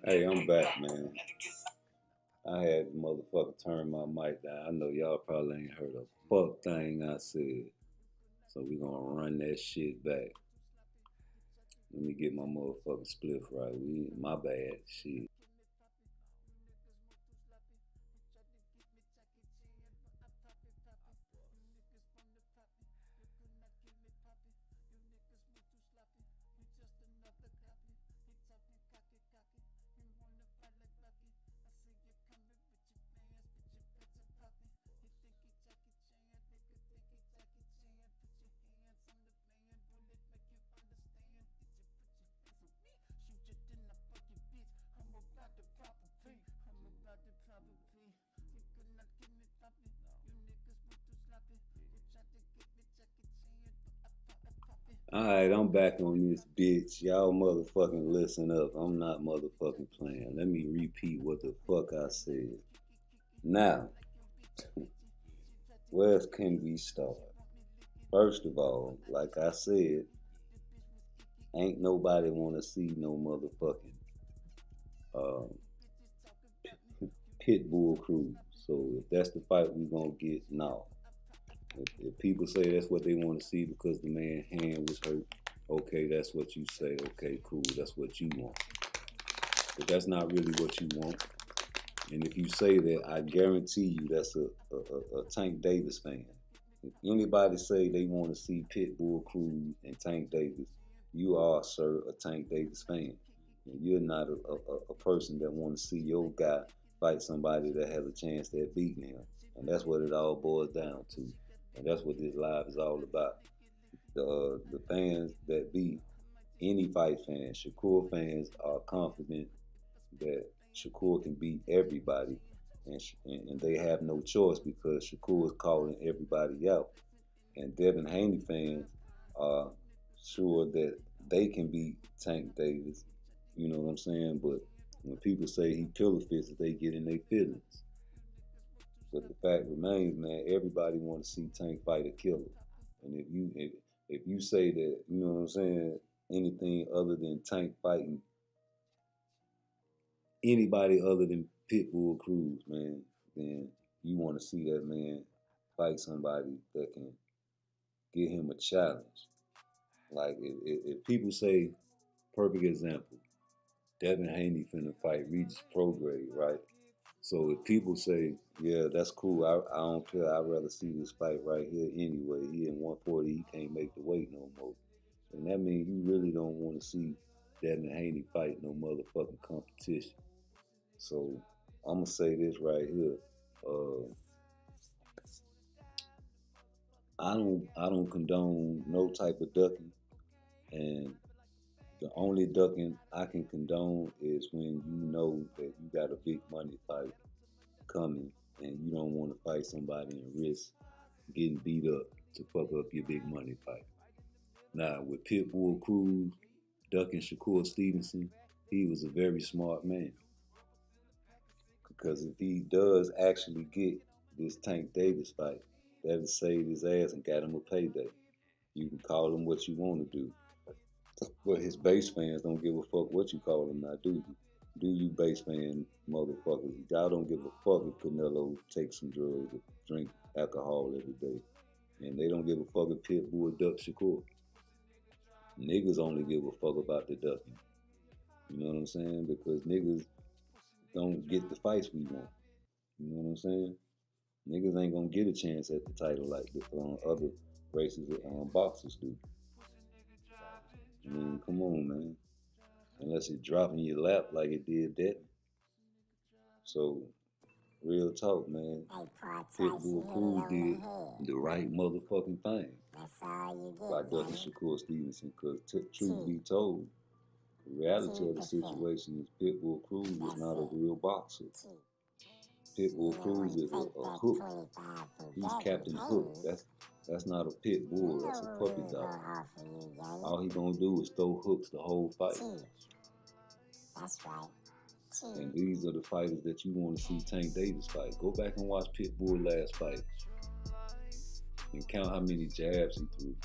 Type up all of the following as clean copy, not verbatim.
Hey, I'm back, man. I had the motherfucker turn my mic down. I know y'all probably ain't heard a fuck thing I said. So we gonna run that shit back. Let me get my motherfucking spliff right. My bad. Shit. Alright, I'm back on this bitch. Y'all motherfucking listen up. I'm not motherfucking playing. Let me repeat what the fuck I said. Now, where can we start? First of all, like I said, ain't nobody wanna see no motherfucking um, pit bull cruise. So if that's the fight we gonna get, no. If people say that's what they want to see because the man's hand was hurt, okay, that's what you say. Okay, cool, that's what you want. But that's not really what you want. And if you say that, I guarantee you that's a Tank Davis fan. If anybody say they want to see Pitbull Cruz and Tank Davis, you are, sir, a Tank Davis fan. And you're not a person that want to see your guy fight somebody that has a chance at beating him. And that's what it all boils down to. And that's what this live is all about. The fans that be any fight fans, Shakur fans are confident that Shakur can beat everybody, and they have no choice because Shakur is calling everybody out. And Devin Haney fans are sure that they can beat Tank Davis. You know what I'm saying? But when people say he pillow fists, they get in their feelings. But the fact remains, man, everybody want to see Tank fight a killer. And if you say that, you know what I'm saying, anything other than Tank fighting anybody other than Pitbull Cruz, man, then you want to see that man fight somebody that can give him a challenge. Like if people say, perfect example, Devin Haney finna fight Regis Prograde, right? So if people say, yeah, that's cool, I don't care, I'd rather see this fight right here anyway. He in 140, he can't make the weight no more. And that means you really don't want to see Devin Haney fight no motherfucking competition. So I'm gonna say this right here. I don't condone no type of ducking, and the only ducking I can condone is when you know that you got a big money fight coming and you don't want to fight somebody and risk getting beat up to fuck up your big money fight. Now with Pitbull Cruz ducking Shakur Stevenson, he was a very smart man. Because if he does actually get this Tank Davis fight, that'll save his ass and got him a payday. You can call him what you want to do. But his base fans don't give a fuck what you call him now, do you? Do you base fan motherfuckers? Y'all don't give a fuck if Canelo takes some drugs or drink alcohol every day. And they don't give a fuck if Pitbull duck Shakur. Niggas only give a fuck about the ducking. You know what I'm saying? Because niggas don't get the fights we want. You know what I'm saying? Niggas ain't gonna get a chance at the title like the other races that boxers do. I mean, come on, man. Unless it drop in your lap like it did that. So, real talk, man. Pitbull Cruz did the right motherfucking thing by ducking Shakur Stevenson. Because truth be told, the reality of the situation is Pitbull Cruz is not a real boxer. Pitbull Cruz is a hook. He's Captain Hook. That's not a pit bull. That's a puppy dog. All he gonna do is throw hooks the whole fight. That's right. And these are the fighters that you want to see Tank Davis fight. Go back and watch Pitbull last fight and count how many jabs he threw.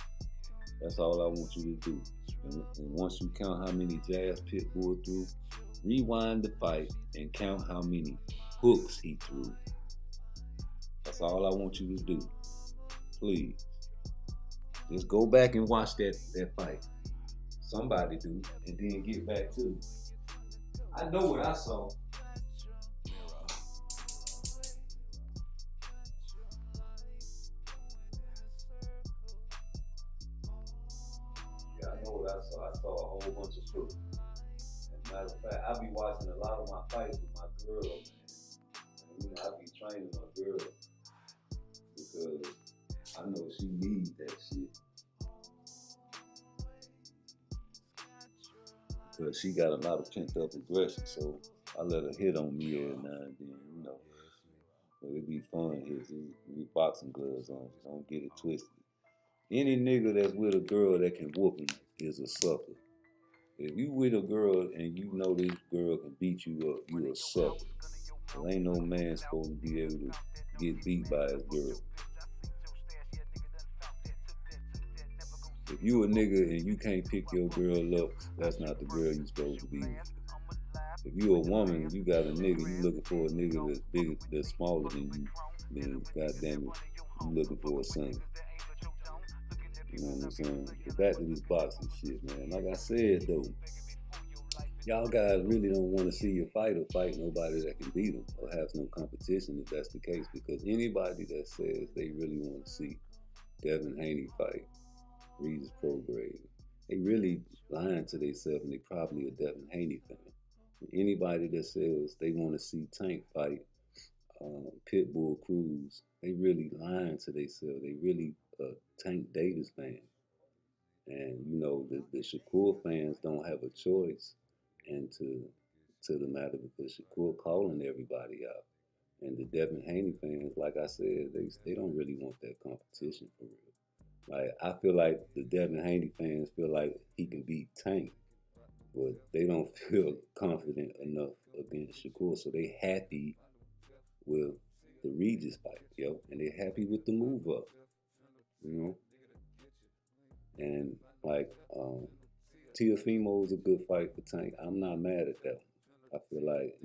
That's all I want you to do. And once you count how many jabs Pitbull threw, rewind the fight and count how many hooks he threw. That's all I want you to do. Please. Just go back and watch that fight. Somebody do, and then get back to me. I know what I saw. Yeah, I know what I saw. I saw a whole bunch of foot. As a matter of fact, I be watching a lot of my fights with my girl, man. And, I be training my girl because I know she needs that shit. Because she got a lot of pent up aggression, so I let her hit on me every now and then. But it be fun here. We boxing gloves on. Don't get it twisted. Any nigga that's with a girl that can whoop him is a sucker. If you with a girl and you know this girl can beat you up, you a sucker. There ain't no man supposed to be able to get beat by his girl. If you a nigga and you can't pick your girl up, that's not the girl you supposed to be with. If you a woman and you got a nigga, you looking for a nigga that's bigger, that's smaller than you, then goddamn it, you looking for a son. You know what I'm saying? But back to this boxing shit, man. Like I said though, y'all guys really don't want to see you fight or fight nobody that can beat them or have no competition if that's the case. Because anybody that says they really want to see Devin Haney fight Regis Prograde, they really lying to themselves and they probably a Devin Haney fan. Anybody that says they want to see Tank fight Pitbull Cruz, they really lying to themselves. They really a Tank Davis fan. And the Shakur fans don't have a choice into the matter because Shakur calling everybody out. And the Devin Haney fans, like I said, they don't really want that competition for real. Like I feel like the Devin Haney fans feel like he can beat Tank, but they don't feel confident enough against Shakur, so they happy with the Regis fight, and they happy with the move up, you know. And like Tiafimo is a good fight for Tank. I'm not mad at that one. I feel like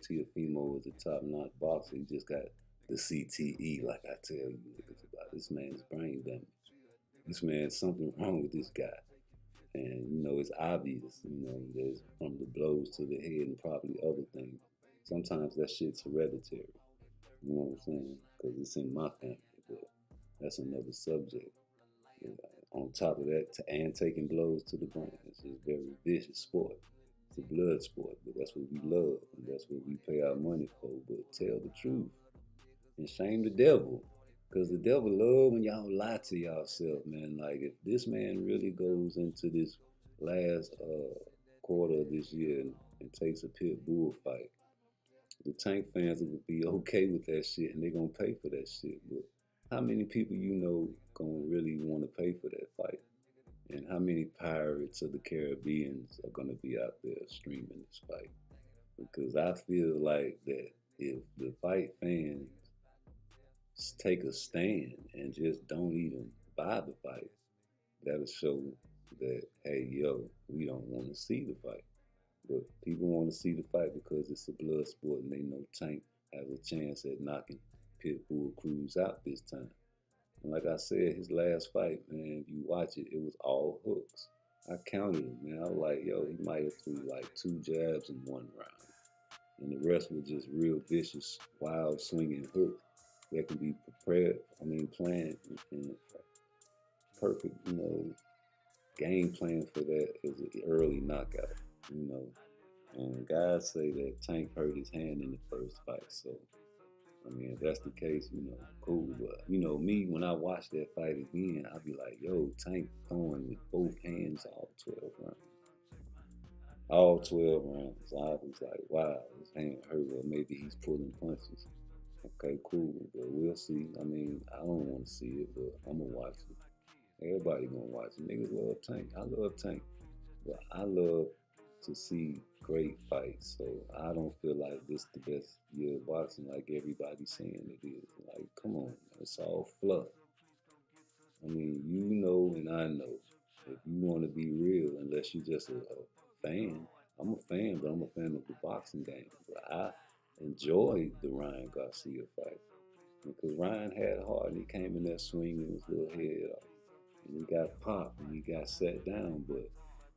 Tiafimo is a top-notch boxer. He just got the CTE, like I tell you niggas about. This man's brain damage. This man's something wrong with this guy. And it's obvious. There's from the blows to the head and probably other things. Sometimes that shit's hereditary. You know what I'm saying? Because it's in my family. But that's another subject. On top of that, and taking blows to the brain. It's a very vicious sport. It's a blood sport, but that's what we love, and that's what we pay our money for. But tell the truth and shame the devil, because the devil love when y'all lie to yourself, man. Like if this man really goes into this last quarter of this year and takes a pit bull fight, the Tank fans will be okay with that shit, and they're gonna pay for that shit. But how many people gonna really want to pay for that fight? And how many Pirates of the Caribbeans are gonna be out there streaming this fight? Because I feel like that if the fight fans take a stand and just don't even buy the fight, that'll show that hey we don't want to see the fight. But people want to see the fight because it's a blood sport and they know Tank has a chance at knocking Pitbull Cruz out this time. And like I said, his last fight, man, if you watch it, it was all hooks. I counted them, man. I was like, he might have threw like 2 jabs in one round. And the rest were just real vicious, wild swinging hooks that can be planned and perfect, game plan for that is an early knockout, you know. And guys say that Tank hurt his hand in the first fight, so if that's the case, cool. But me when I watch that fight again, I'll be like, Tank throwing with both hands all 12 rounds. All 12 rounds. I was like, wow, his hand hurt. Well, maybe he's pulling punches. Okay, cool. But we'll see. I don't want to see it, but I'm gonna watch it. Everybody gonna watch it. Niggas love Tank. I love Tank. But I love to see great fights. So I don't feel like this the best year of boxing like everybody's saying it is. Like, come on, it's all fluff. And I know If you want to be real, unless you're just a fan, I'm a fan, but I'm a fan of the boxing game. But I enjoyed the Ryan Garcia fight because Ryan had heart and he came in there swinging his little head off. And he got popped and he got sat down. But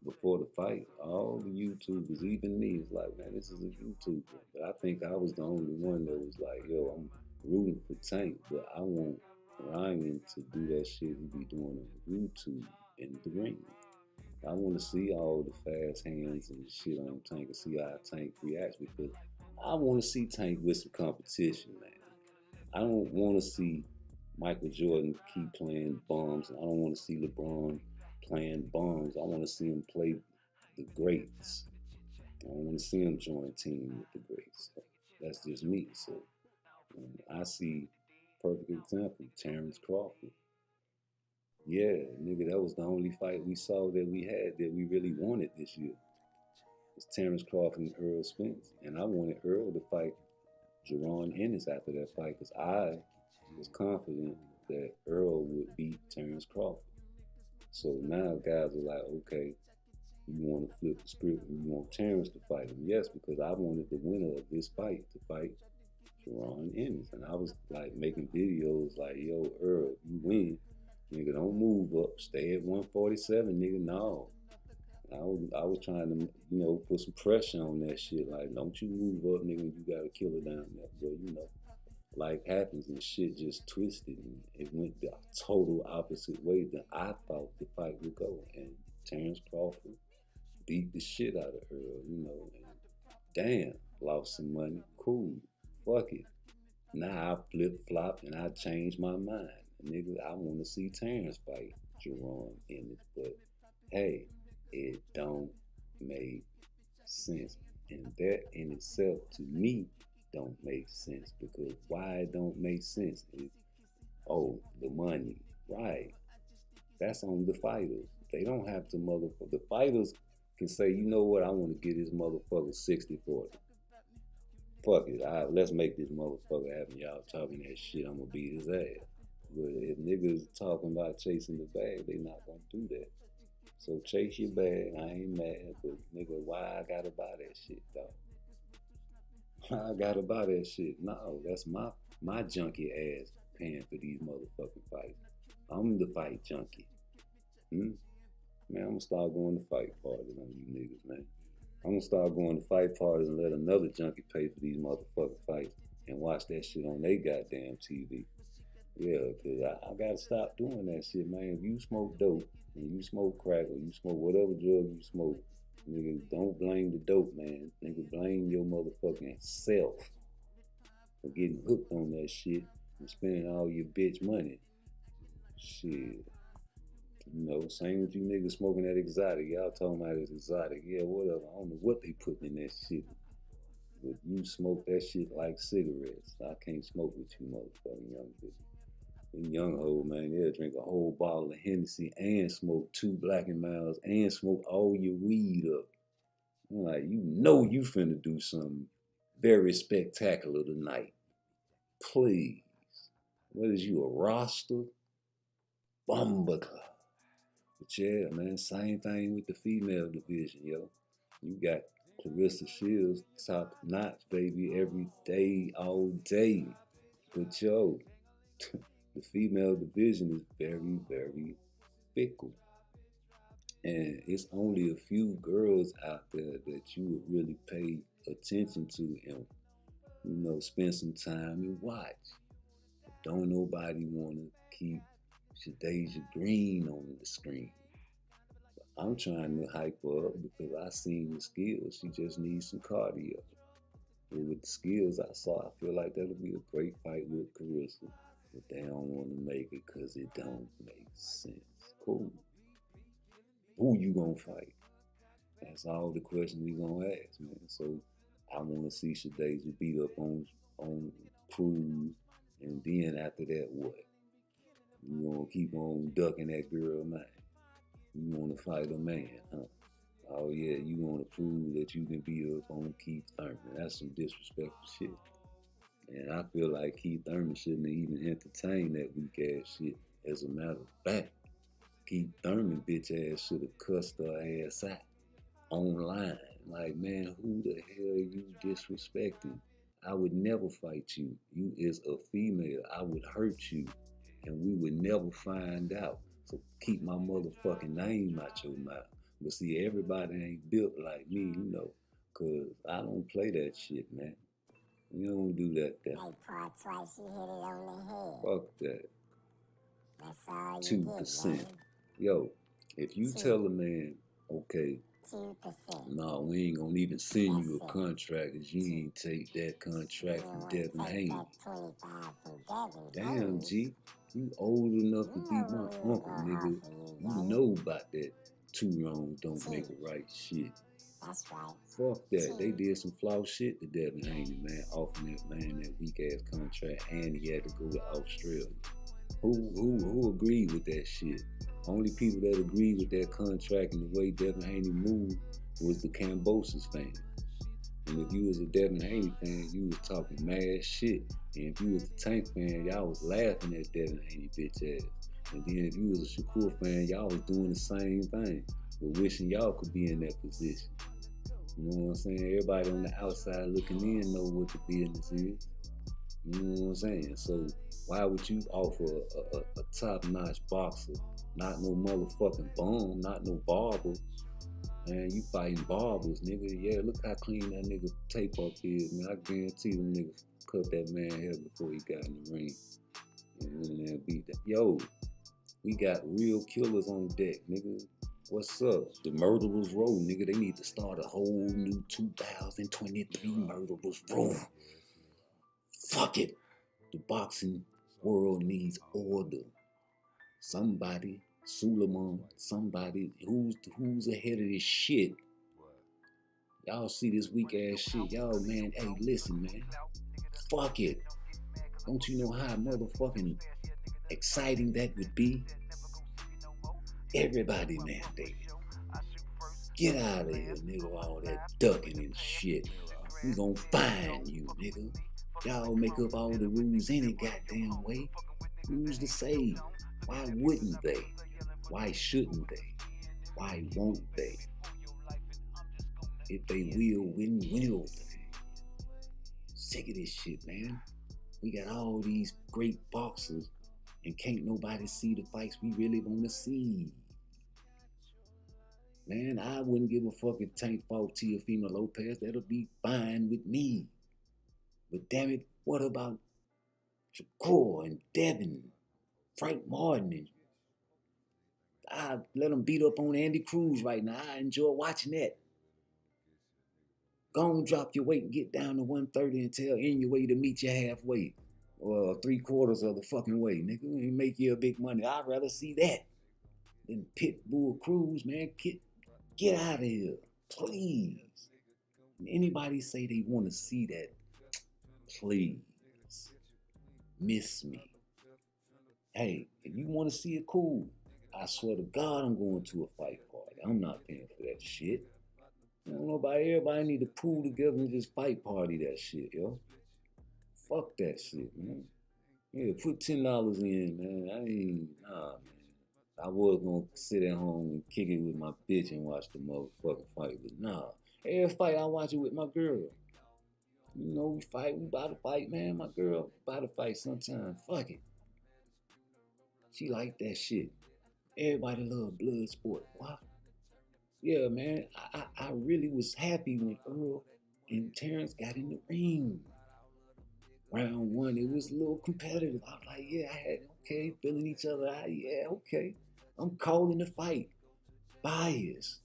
before the fight, all the YouTubers, even me, was like, man, this is a YouTuber. But I think I was the only one that was like, yo, I'm rooting for Tank, but I want Ryan to do that shit he be doing on YouTube in the ring. I want to see all the fast hands and shit on Tank and see how Tank reacts because I want to see Tank with some competition, man. I don't want to see Michael Jordan keep playing bums. I don't want to see LeBron playing bums. I want to see him play the greats. I don't want to see him join a team with the greats. So that's just me. So I see perfect example, Terrence Crawford. Yeah, nigga, that was the only fight we saw that we had that we really wanted this year. It's Terrence Crawford and Earl Spence. And I wanted Earl to fight Jerron Ennis after that fight because I was confident that Earl would beat Terrence Crawford. So now guys are like, okay, you want to flip the script and you want Terrence to fight him. Yes, because I wanted the winner of this fight to fight Jerron Ennis. And I was like making videos like, yo, Earl, you win. Nigga, don't move up. Stay at 147, nigga. No. I was trying to, put some pressure on that shit. Like, don't you move up, nigga. You got to kill it down there. But, life happens and shit just twisted. And it went the total opposite way than I thought the fight would go. And Terrence Crawford beat the shit out of Earl, and damn, lost some money. Cool. Fuck it. Now I flip flop and I changed my mind. Nigga, I want to see Terrence fight Jerron Ennis, but hey, it don't make sense. And that in itself, to me, don't make sense because why it don't make sense is, oh, the money. Right. That's on the fighters. They don't have to motherfucker. The fighters can say, you know what, I want to get this motherfucker 60-40. Fuck it, let's make this motherfucker happen. Y'all talking that shit, I'm gonna beat his ass. But if niggas talking about chasing the bag, they not gonna do that. So chase your bag. I ain't mad, but nigga, why I gotta buy that shit, dog? I gotta buy that shit. No, that's my junkie ass paying for these motherfucking fights. I'm the fight junkie. Man, I'm gonna start going to fight parties on you niggas, man. I'm gonna start going to fight parties and let another junkie pay for these motherfucking fights and watch that shit on they goddamn TV. Yeah, cause I gotta stop doing that shit, man. If you smoke dope and you smoke crack or you smoke whatever drug you smoke, nigga, don't blame the dope, man. Nigga, blame your motherfucking self for getting hooked on that shit and spending all your bitch money. Shit. Same with you niggas smoking that exotic. Y'all talking about this exotic. Yeah, whatever. I don't know what they putting in that shit. But you smoke that shit like cigarettes. I can't smoke with you motherfucking young bitches. Them young hoes, man, they'll drink a whole bottle of Hennessy and smoke 2 Black and Milds and smoke all your weed up. I'm like, you finna do something very spectacular tonight. Please. What is you, a roster? Bumba Club. But yeah, man, same thing with the female division, yo. You got Clarissa Shields, top notch, baby, every day, all day. But yo, the female division is very, very fickle. And it's only a few girls out there that you would really pay attention to and, spend some time and watch. Don't nobody want to keep Shadeja Green on the screen. I'm trying to hype her up because I seen the skills. She just needs some cardio. But with the skills I saw, I feel like that'll be a great fight with Carissa. But they don't want to make it because it don't make sense. Cool. Who you gonna fight? That's all the questions we gonna ask, man. So I want to see Shadeja beat up on Cruz, and then after that, what? You gonna keep on ducking that girl, man? You want to fight a man, huh? Oh yeah, you want to prove that you can beat up on Keith Thurman. That's some disrespectful shit. And I feel like Keith Thurman shouldn't have even entertained that weak ass shit. As a matter of fact, Keith Thurman bitch ass should have cussed her ass out online. Like, man, who the hell you disrespecting? I would never fight you. You is a female. I would hurt you, and we would never find out. So keep my motherfucking name out your mouth. But see, everybody ain't built like me, you know, cause I don't play that shit, man. We don't do that. Hey, PARTTWICE, you hit it on the head. Fuck that. That's all you 2%. get, man. Yo, if you tell a man, okay, 2%. no, we ain't gonna even send you a contract because you ain't take that contract from Devin Haney. Damn, G, you old enough to be my uncle, nigga. You know about that. Two wrongs don't make a right shit. That's right. Fuck that. They did some flaw shit to Devin Haney, man, offering that man that weak ass contract, and he had to go to Australia. Who agreed with that shit? Only people that agreed with that contract and the way Devin Haney moved was the Cambosis fans. And if you was a Devin Haney fan, you was talking mad shit. And if you was a Tank fan, y'all was laughing at Devin Haney bitch ass. And then if you was a Shakur fan, y'all was doing the same thing, but wishing y'all could be in that position. You know what I'm saying? Everybody on the outside looking in know what the business is. You know what I'm saying? So why would you offer a top-notch boxer, not no motherfucking bum, not no barber? Man, you fighting barbers, nigga. Yeah, look how clean that nigga tape up is, man. I guarantee them niggas cut that man hair before he got in the ring. And went in there and beat that. Yo, we got real killers on deck, nigga. What's up? The Murderers Row, nigga. They need to start a whole new 2023 Murderers Row. Fuck it. The boxing world needs order. Somebody, Suleiman, somebody who's ahead of this shit. Y'all see this weak ass shit. Y'all, man, hey, listen, man. Fuck it. Don't you know how motherfucking exciting that would be? Everybody mandated. Get out of here, nigga, all that ducking and shit. We gonna find you, nigga. Y'all make up all the rules any goddamn way. Who's to say? Why wouldn't they? Why shouldn't they? Why won't they? If they will, when will they? Sick of this shit, man. We got all these great boxers and can't nobody see the fights we really want to see. Man, I wouldn't give a fuck if Tank fought Teofimo Lopez. That'll be fine with me. But damn it, what about Shakur and Devin, Frank Martin? And I let them beat up on Andy Cruz right now. I enjoy watching that. Go on, drop your weight and get down to 130 and tell Inoue to meet you halfway. Or 3/4 of the fucking way, nigga. And make you a big money. I'd rather see that than Pitbull Cruz, man. Get out of here, please. And anybody say they want to see that, please, miss me. Hey, if you want to see it, cool. I swear to God, I'm going to a fight party. I'm not paying for that shit. You know, everybody need to pool together and just fight party that shit, yo. Fuck that shit, man. Yeah, put $10 in, man. Nah, man. I was gonna sit at home and kick it with my bitch and watch the motherfucking fight, but nah. Every fight I watch it with my girl. You know, we about to fight, man. My girl about to fight sometime. Fuck it. She like that shit. Everybody love blood sport. What? Yeah, man. I really was happy when Earl and Terrence got in the ring. Round one, it was a little competitive. I was like, yeah, okay, feeling each other out. Yeah, okay. I'm calling the fight. Biased.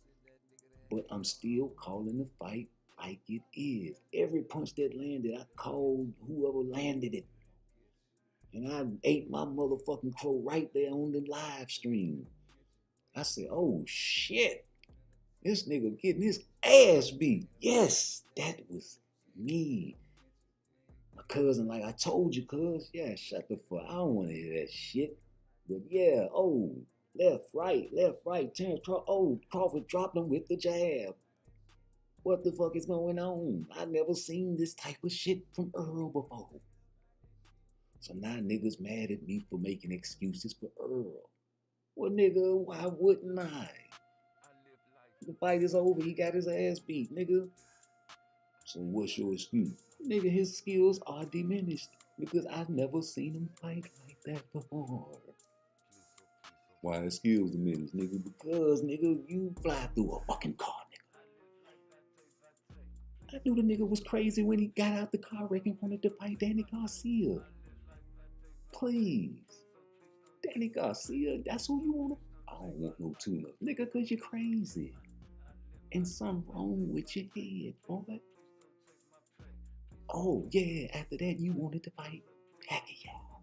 But I'm still calling the fight like it is. Every punch that landed, I called whoever landed it. And I ate my motherfucking crow right there on the live stream. I said, oh shit. This nigga getting his ass beat. Yes, that was me. My cousin, like, I told you, cuz. Yeah, shut the fuck. I don't want to hear that shit. But yeah, oh, left, right. Terrence Crawford dropped him with the jab. What the fuck is going on? I never seen this type of shit from Earl before. So now niggas mad at me for making excuses for Earl. Well, nigga, why wouldn't I? The fight is over. He got his ass beat, nigga. So what's your excuse? Nigga, his skills are diminished because I've never seen him fight like that before. Why his skills diminished, nigga? Because, nigga, you fly through a fucking car, nigga. I knew the nigga was crazy when he got out the car wreck and wanted to fight Danny Garcia. Please. Danny Garcia, that's who you want to. I don't want no tune-up, nigga, because you're crazy. And something wrong with your head, boy. Oh, yeah, after that, you wanted to fight Pacquiao.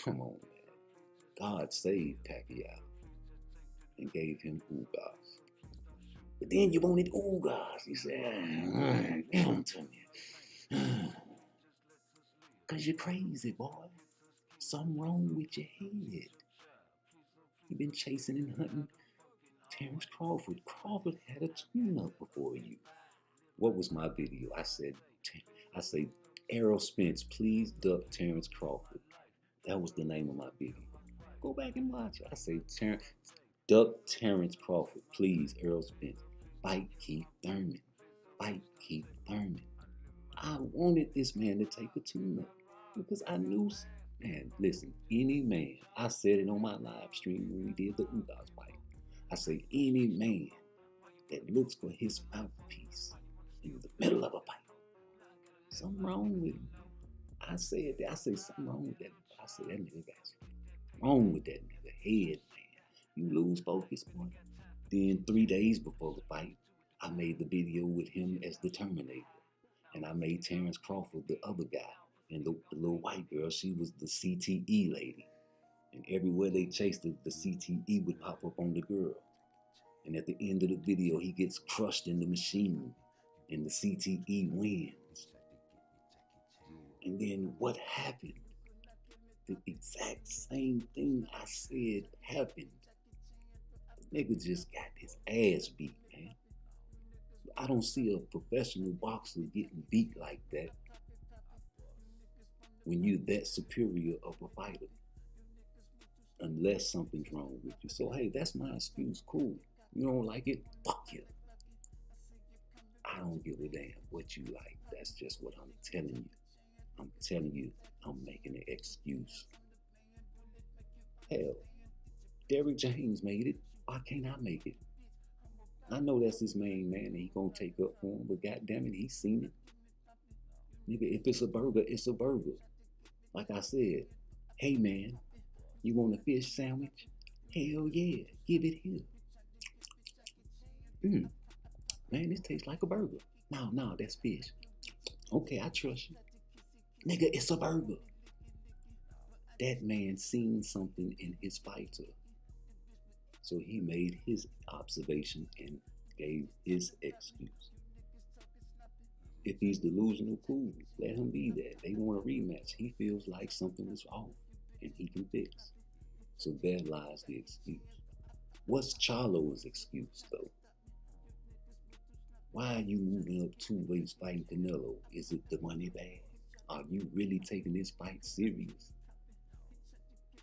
Come on, man. God saved Pacquiao and gave him Ugas. But then you wanted Ugas. You said, give them to me. Because you're crazy, boy. Something wrong with your head. You've been chasing and hunting Terrence Crawford. Crawford had a tune-up before you. What was my video? I said, Errol Spence, please duck Terrence Crawford. That was the name of my video. Go back and watch it. I say, duck Terrence Crawford, please, Errol Spence. Fight Keith Thurman. Fight Keith Thurman. I wanted this man to take a tune-up because I knew, man, listen, any man, I said it on my live stream when we did the Ugas fight. I say, any man that looks for his mouthpiece in the middle of a fight, something wrong with him. I say something wrong with that. I say that nigga got something wrong with that nigga head, man. You lose focus, boy. Then 3 days before the fight, I made the video with him as the Terminator. And I made Terrence Crawford the other guy. And the little white girl, she was the CTE lady. And everywhere they chased her, the CTE would pop up on the girl. And at the end of the video, he gets crushed in the machine. And the CTE wins. And then what happened? The exact same thing I said happened. The nigga just got his ass beat, man. I don't see a professional boxer getting beat like that when you're that superior of a fighter. Unless something's wrong with you. So, hey, that's my excuse. Cool. You don't like it? Fuck you. I don't give a damn what you like. That's just what I'm telling you. I'm telling you, I'm making an excuse. Hell, Derrick James made it. Why can't I make it? I know that's his main man and he gonna take up for him, but goddamn it, he's seen it. Nigga, if it's a burger, it's a burger. Like I said, hey man, you want a fish sandwich? Hell yeah, give it here. Man, this tastes like a burger. No, that's fish. Okay, I trust you. Nigga, it's a burger. That man seen something in his fighter. So he made his observation and gave his excuse. If he's delusional, cool. Let him be that. They want a rematch. He feels like something is off and he can fix. So there lies the excuse. What's Charlo's excuse, though? Why are you moving up 2 weights fighting Canelo? Is it the money bag? Are you really taking this fight serious?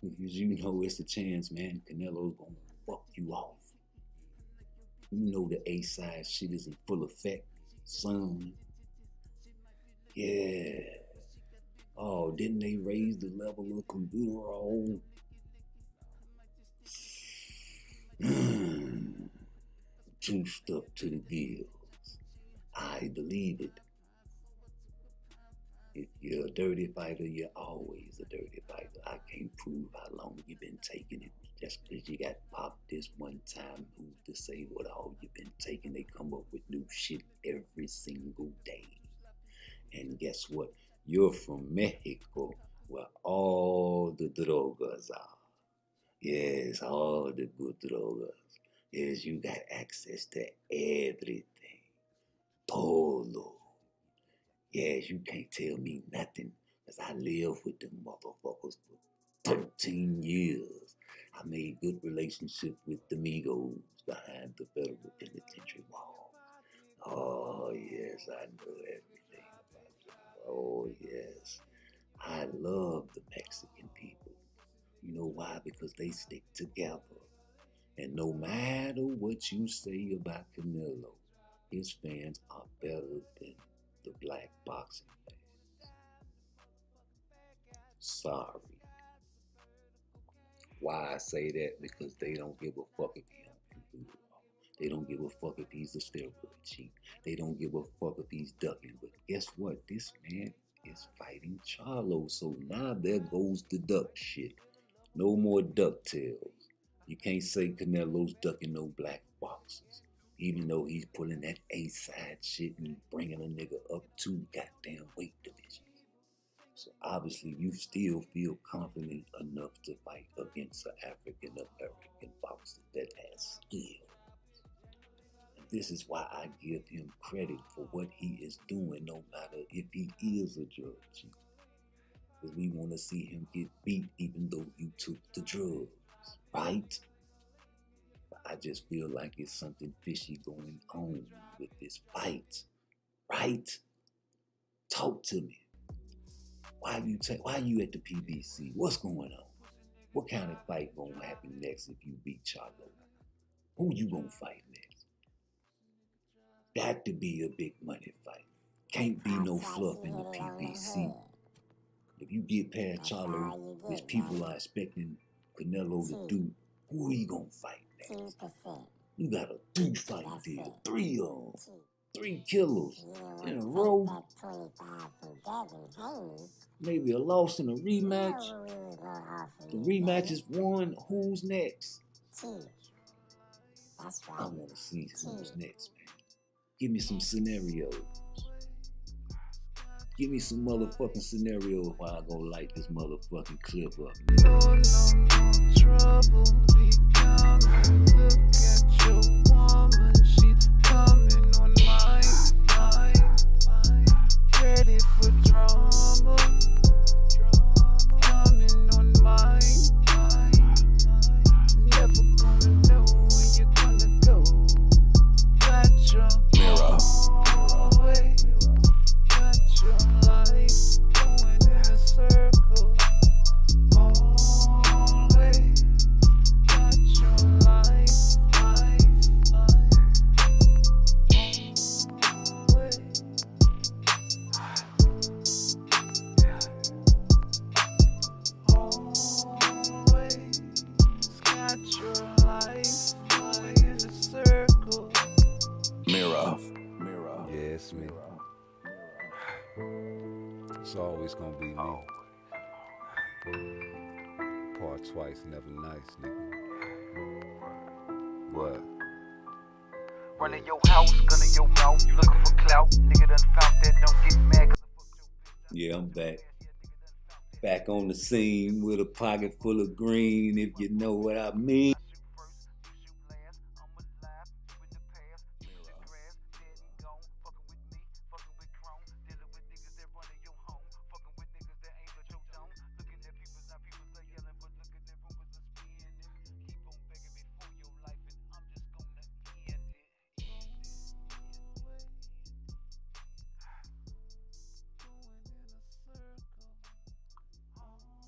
Because you know it's a chance, man. Canelo's gonna fuck you off. You know the A-side shit is in full effect, son. Yeah. Oh, didn't they raise the level of computer roll? Juiced up to the gills. I believe it. If you're a dirty fighter, you're always a dirty fighter. I can't prove how long you've been taking it. Just because you got popped this one time, who's to say what all you've been taking? They come up with new shit every single day. And guess what? You're from Mexico, where all the drogas are. Yes, all the good drogas. Yes, you got access to everything. Todo. Yes, you can't tell me nothing, because I lived with them motherfuckers for 13 years. I made good relationships with the Migos behind the federal penitentiary wall. Oh, yes, I know everything about them. Oh, yes. I love the Mexican people. You know why? Because they stick together. And no matter what you say about Canelo, his fans are better than the black boxing fans. Sorry. Why I say that? Because they don't give a fuck if he don't do it. They don't give a fuck if he's a steroid cheat. They don't give a fuck if he's ducking. But guess what? This man is fighting Charlo. So now there goes the duck shit. No more ducktails. You can't say Canelo's ducking no black boxers. Even though he's pulling that A-side shit and bringing a nigga up 2 goddamn weight divisions. So obviously you still feel confident enough to fight against an African-American boxer that has skill. And this is why I give him credit for what he is doing, no matter if he is a drug cheat. Because we want to see him get beat even though you took the drugs, right? But I just feel like it's something fishy going on with this fight, right? Talk to me. Why you at the PBC? What's going on? What kind of fight gonna happen next if you beat Charlo? Who you gonna fight next? Got to be a big money fight. Can't be no fluff in the PBC. If you get past Charlo, which people are expecting Canelo to do, who are you gonna fight next? You got a 3-fight deal, 3 of them, 3 killers in a row. Maybe a loss in a rematch. The rematch is won. Who's next? I want to see who's next, man. Give me some scenarios. Give me some motherfucking scenarios while I go light this motherfucking clip up. Trouble be coming. Look at your woman, she's coming on my mind. Ready for drama. Coming on my mind. Never gonna know where you're gonna go. Got your mirror. It's always gonna be me. Part twice, never nice, nigga. What? Running your house, gun in your mouth, you looking for clout. Nigga done found that, don't get mad. Yeah, I'm back. Back on the scene with a pocket full of green, if you know what I mean.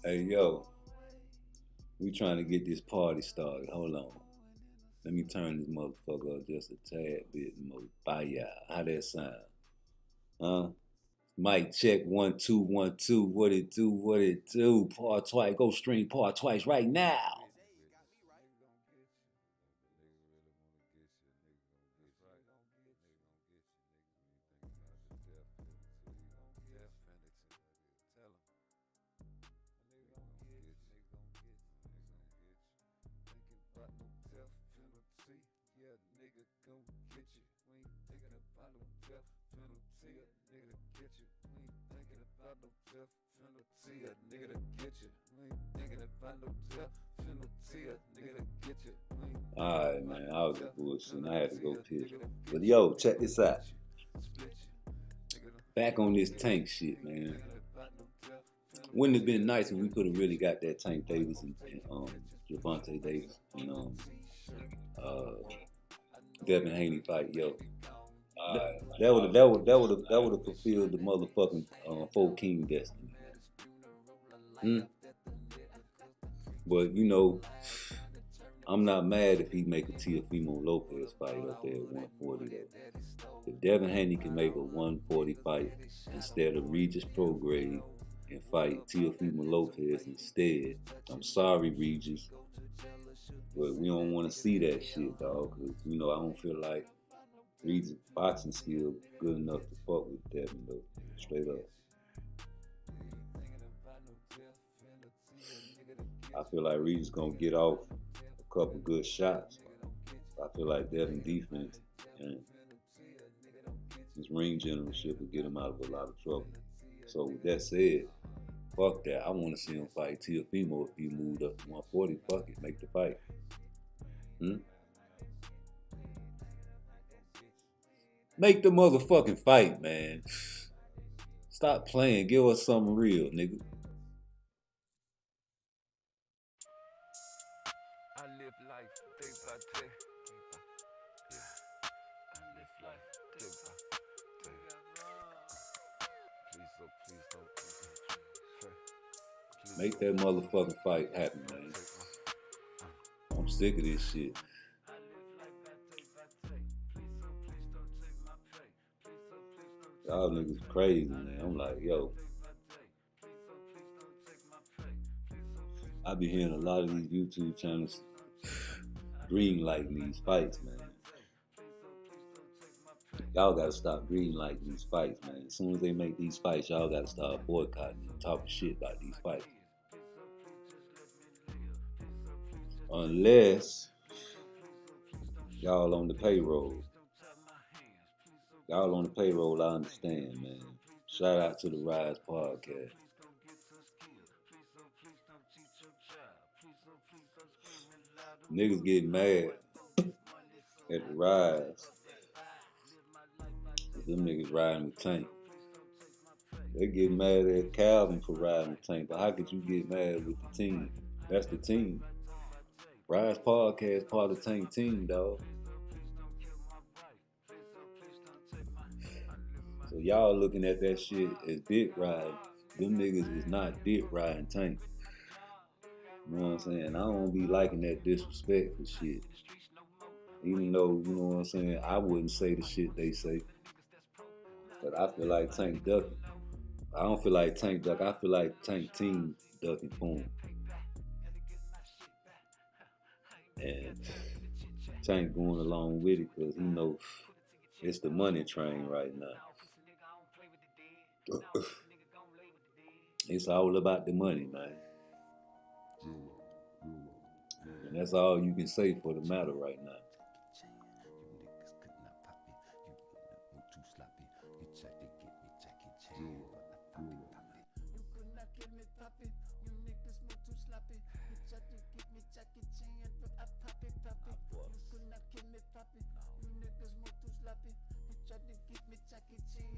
Hey, yo, we trying to get this party started. Hold on. Let me turn this motherfucker up just a tad bit more. Bye, how that sound? Huh? Mic check 1 2 1 2. What it do? What it do? Part twice. Go stream part twice right now. Alright, man, I was bullshitting. I had to go piss. But yo, check this out. Back on this Tank shit, man. Wouldn't it have been nice if we could have really got that Tank Davis and Gervanta Davis and Devin Haney fight, yo. That would have fulfilled the motherfucking 4 King destiny. But you know, I'm not mad if he make a Teofimo Lopez fight up there at 140 though. If Devin Haney can make a 140 fight instead of Regis Prograde and fight Teofimo Lopez instead, I'm sorry, Regis, but we don't want to see that shit, dog. Cause you know I don't feel like Regis' boxing skill good enough to fuck with Devin though, straight up. I feel like Regis gonna get off a couple good shots. I feel like Devin defense and his ring generalship will get him out of a lot of trouble. So with that said, fuck that. I want to see him fight Teofimo if he moved up to 140. Fuck it, make the fight. Make the motherfucking fight, man. Stop playing. Give us something real, nigga. I live life day by day. I live life day by day. Please don't. Make that motherfucking fight happen, man. I'm sick of this shit. Y'all niggas crazy, man. I'm like, yo. I be hearing a lot of these YouTube channels greenlighting these fights, man. Y'all gotta stop greenlighting these fights, man. As soon as they make these fights, y'all gotta start boycotting and talking shit about these fights. Unless y'all on the payroll. Y'all on the payroll, I understand, man. Shout out to the Rise Podcast. Niggas get mad at the Rise. Them niggas riding the Tank. They get mad at Calvin for riding the Tank, but how could you get mad with the team? That's the team. Rise Podcast part of the Tank team, dog. So y'all looking at that shit as dick riding. Them niggas is not dick riding Tank. You know what I'm saying? I don't be liking that disrespectful shit. Even though, you know what I'm saying, I wouldn't say the shit they say. But I feel like Tank ducking. I don't feel like Tank duck. I feel like Tank team ducking for him. And Tank going along with it because he knows it's the money train right now. It's all about the money, man. And that's all you can say for the matter right now.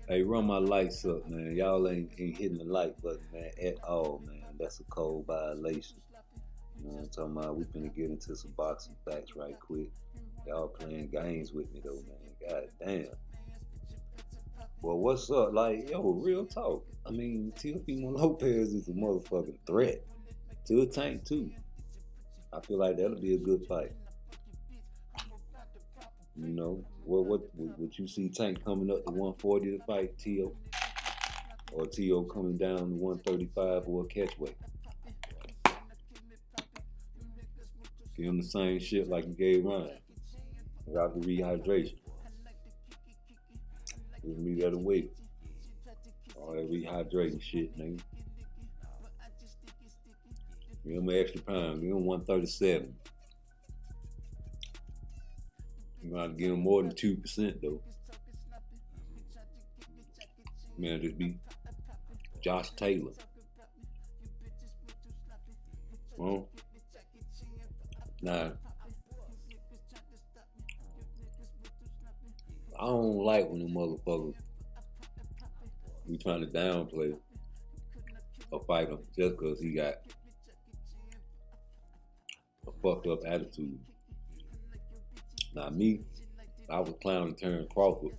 Hey, run my lights up, man. Y'all ain't hitting the like button, man, at all, man. That's a cold violation. You know what I'm talking about? We finna get into some boxing facts right quick. Y'all playing games with me, though, man. God damn. Well, what's up? Like, yo, real talk. I mean, Teofimo Lopez is a motherfucking threat to a Tank, too. I feel like that'll be a good fight. You know, what you see Tank coming up to 140 to fight Teo? Or Teo coming down to 135 or a catchweight? Give him the same shit like you gave Ryan. Without the rehydration. Give me that weight. All that rehydrating shit, nigga. Give him an extra pound. Give him 137. You're going to have to give him more than 2%, though. Man, just be Josh Taylor. Well, nah. I don't like when the motherfuckers be trying to downplay a fighter just because he got a fucked up attitude. Now me, I was clowning Terrence Crawford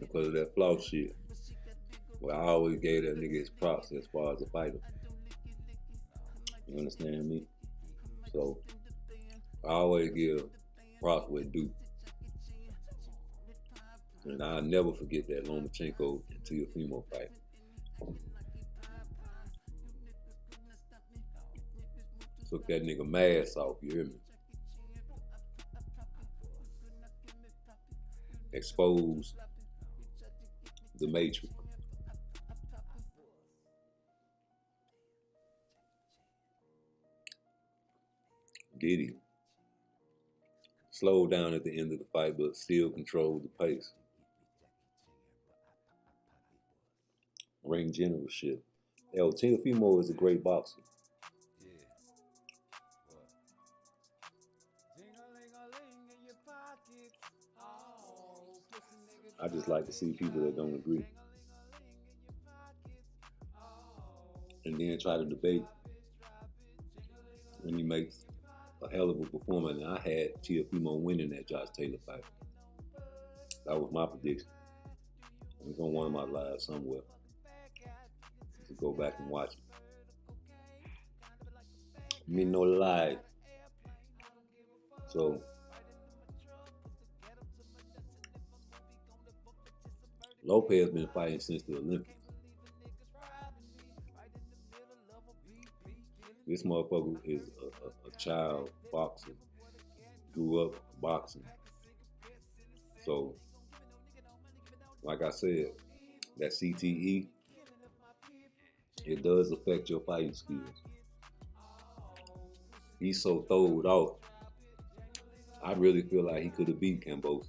because of that flaw shit. Well, I always gave that nigga his props as far as a fighter. You understand me? So I always give props where due. And I'll never forget that Lomachenko and Teofimo fight. Took that nigga mask off, you hear me? Exposed the matrix. Diddy slowed down at the end of the fight, but still controlled the pace. Ring generalship. Hell, Teofimo is a great boxer. I just like to see people that don't agree and then try to debate when he makes a hell of a performance. And I had Teofimo winning that Josh Taylor fight. That was my prediction. It's on one of my lives somewhere. To go back and watch it. I mean, no lie. So Lopez been fighting since the Olympics. This motherfucker is a child boxer. Grew up boxing. So, like I said, that CTE, it does affect your fighting skills. He's so throwed off. I really feel like he could have beat Kambosos.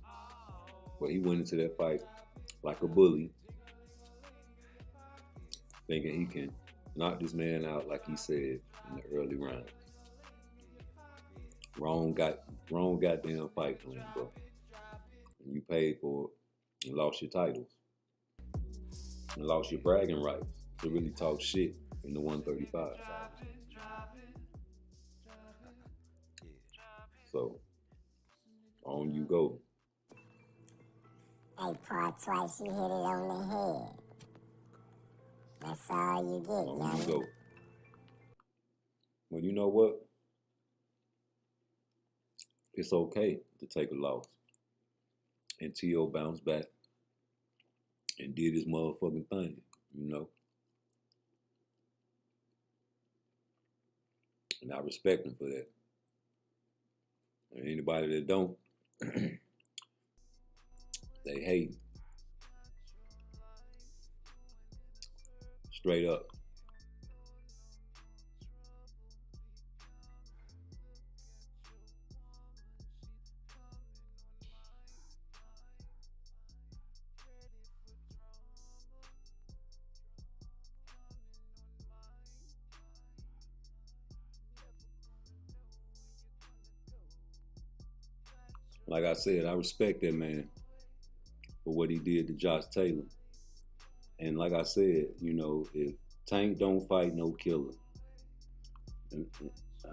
But he went into that fight like a bully, thinking he can knock this man out like he said in the early rounds. Wrong goddamn fight for him, bro. And you paid for it and lost your titles. And lost your bragging rights to really talk shit in the 135. So, on you go. Hey, PARTTWICE, you hit it on the head. That's all you get, On you young. go. Well, you know what? It's okay to take a loss. And T.O. bounced back and did his motherfucking thing, you know? And I respect him for that. And anybody that don't, they hate. Straight up. Like I said, I respect that man for what he did to Josh Taylor. And like I said, you know, if Tank don't fight, no killer. And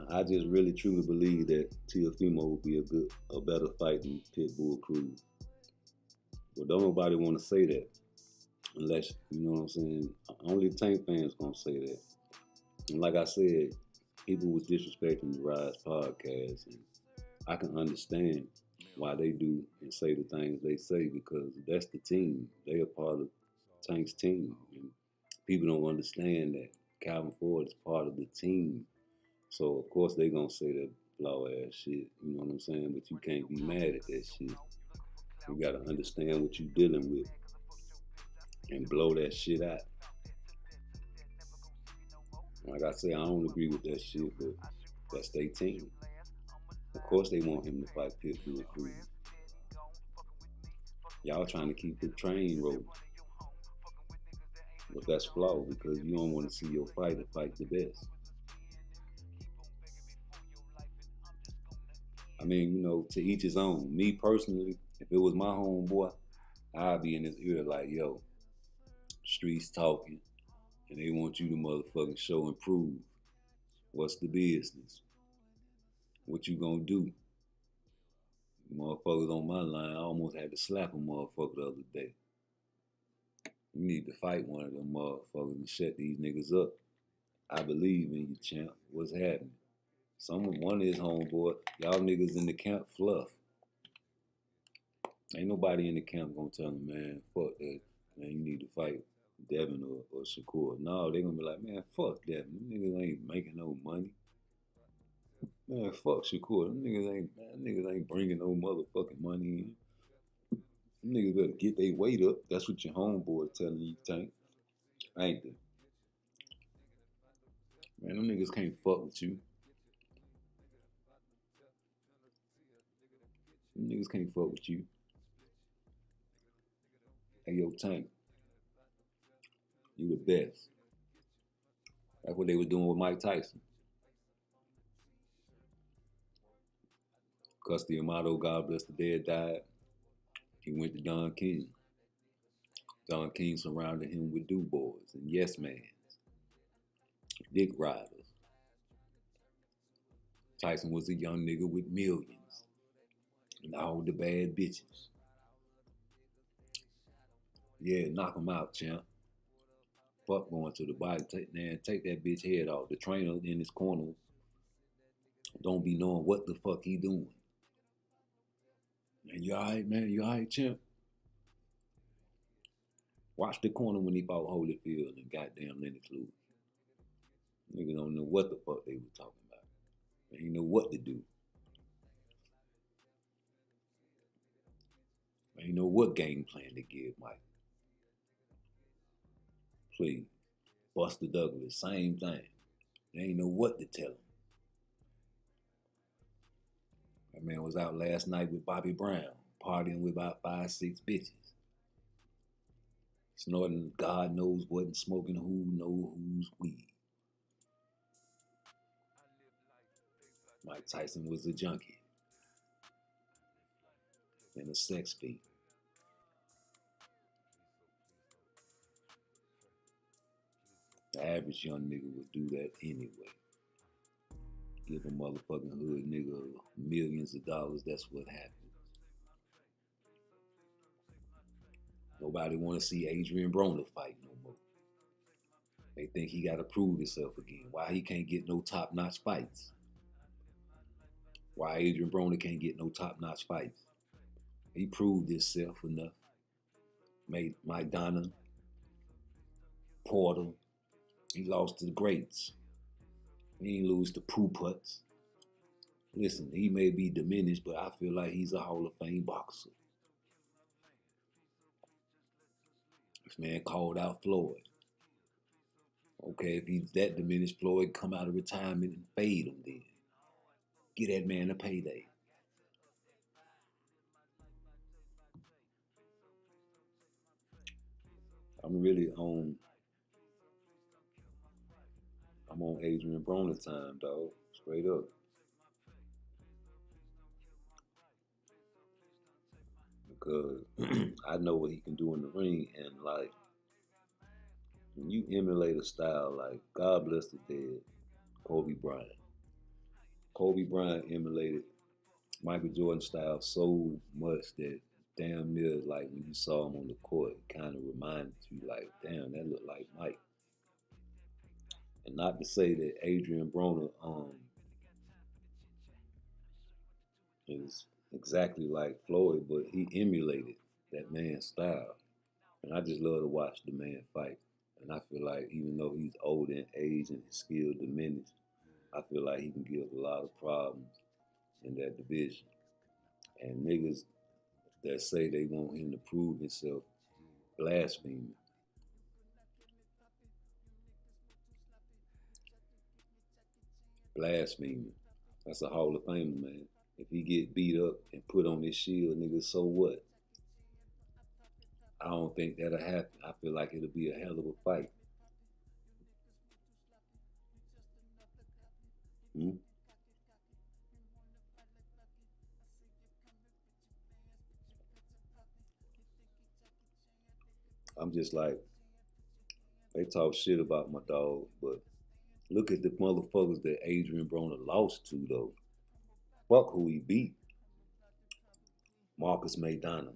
I just really truly believe that Teofimo will be a better fight than Pitbull Cruz. But don't nobody want to say that unless, you know what I'm saying, only Tank fans gonna say that. And like I said, people was disrespecting the Rise podcast, and I can understand why they do and say the things they say, because that's the team. They are part of Tank's team. And people don't understand that Calvin Ford is part of the team. So of course they gonna say that blow ass shit, you know what I'm saying? But you can't be mad at that shit. You gotta understand what you're dealing with and blow that shit out. Like I say, I don't agree with that shit, but that's their team. Of course they want him to fight Pitbull Cruz. Y'all trying to keep the train rolling. But that's flawed, because you don't want to see your fighter fight the best. I mean, you know, to each his own. Me personally, if it was my homeboy, I'd be in his ear like, yo, streets talking, and they want you to motherfucking show and prove. What's the business? What you gonna do? Motherfuckers on my line, I almost had to slap a motherfucker the other day. You need to fight one of them motherfuckers and shut these niggas up. I believe in you, champ. What's happening? One of his homeboy, y'all niggas in the camp fluff. Ain't nobody in the camp gonna tell him, man, fuck that. Man, you need to fight Devin or Shakur. No, they gonna be like, man, fuck Devin. Them niggas ain't making no money. Man, fuck Shakur. Them niggas ain't bringing no motherfucking money in. Them niggas better get their weight up. That's what your homeboy telling you, Tank. Ain't they? Man, them niggas can't fuck with you. Them niggas can't fuck with you. Hey, yo, Tank, you the best. That's what they was doing with Mike Tyson. Custody Amato, God bless the dead, died. He went to Don King. Don King surrounded him with do boys and yes mans, dick riders. Tyson was a young nigga with millions and all the bad bitches. Yeah, knock him out, champ. Fuck going to the body. Take that bitch head off. The trainer in his corner don't be knowing what the fuck he doing. Man, you alright, man? You alright, champ? Watch the corner when he fought Holyfield and goddamn Lennox Lewis. Niggas don't know what the fuck they were talking about. They didn't know what to do. They didn't know what game plan to give Mike. Please. Buster Douglas, same thing. They ain't know what to tell him. That man was out last night with Bobby Brown, partying with about 5, 6 bitches. Snorting God knows what and smoking who knows whose weed. Mike Tyson was a junkie and a sex fiend. The average young nigga would do that anyway. Give a motherfucking hood nigga millions of dollars, that's what happens. Nobody want to see Adrian Broner fight no more. They think he got to prove himself again. Why he can't get no top-notch fights? Why Adrian Broner can't get no top-notch fights? He proved himself enough. Made Mike Donna, Porter. He lost to the greats. He ain't lose to poo-putts. Listen, he may be diminished, but I feel like he's a Hall of Fame boxer. This man called out Floyd. Okay, if he's that diminished, Floyd come out of retirement and fade him then. Get that man a payday. I'm on Adrian Broner time, dog. Straight up. Because I know what he can do in the ring, and like, when you emulate a style like God bless the dead, Kobe Bryant. Kobe Bryant emulated Michael Jordan's style so much that damn near like when you saw him on the court, it kind of reminded you like, damn, that looked like Mike. And not to say that Adrian Broner is exactly like Floyd, but he emulated that man's style. And I just love to watch the man fight. And I feel like even though he's old in age and his skill diminished, I feel like he can give a lot of problems in that division. And niggas that say they want him to prove himself blaspheming. Blaspheming. That's a Hall of Famer, man. If he get beat up and put on his shield, nigga, so what? I don't think that'll happen. I feel like it'll be a hell of a fight. I'm just like, they talk shit about my dog, but look at the motherfuckers that Adrian Broner lost to, though. Fuck who he beat. Marcus Maidana,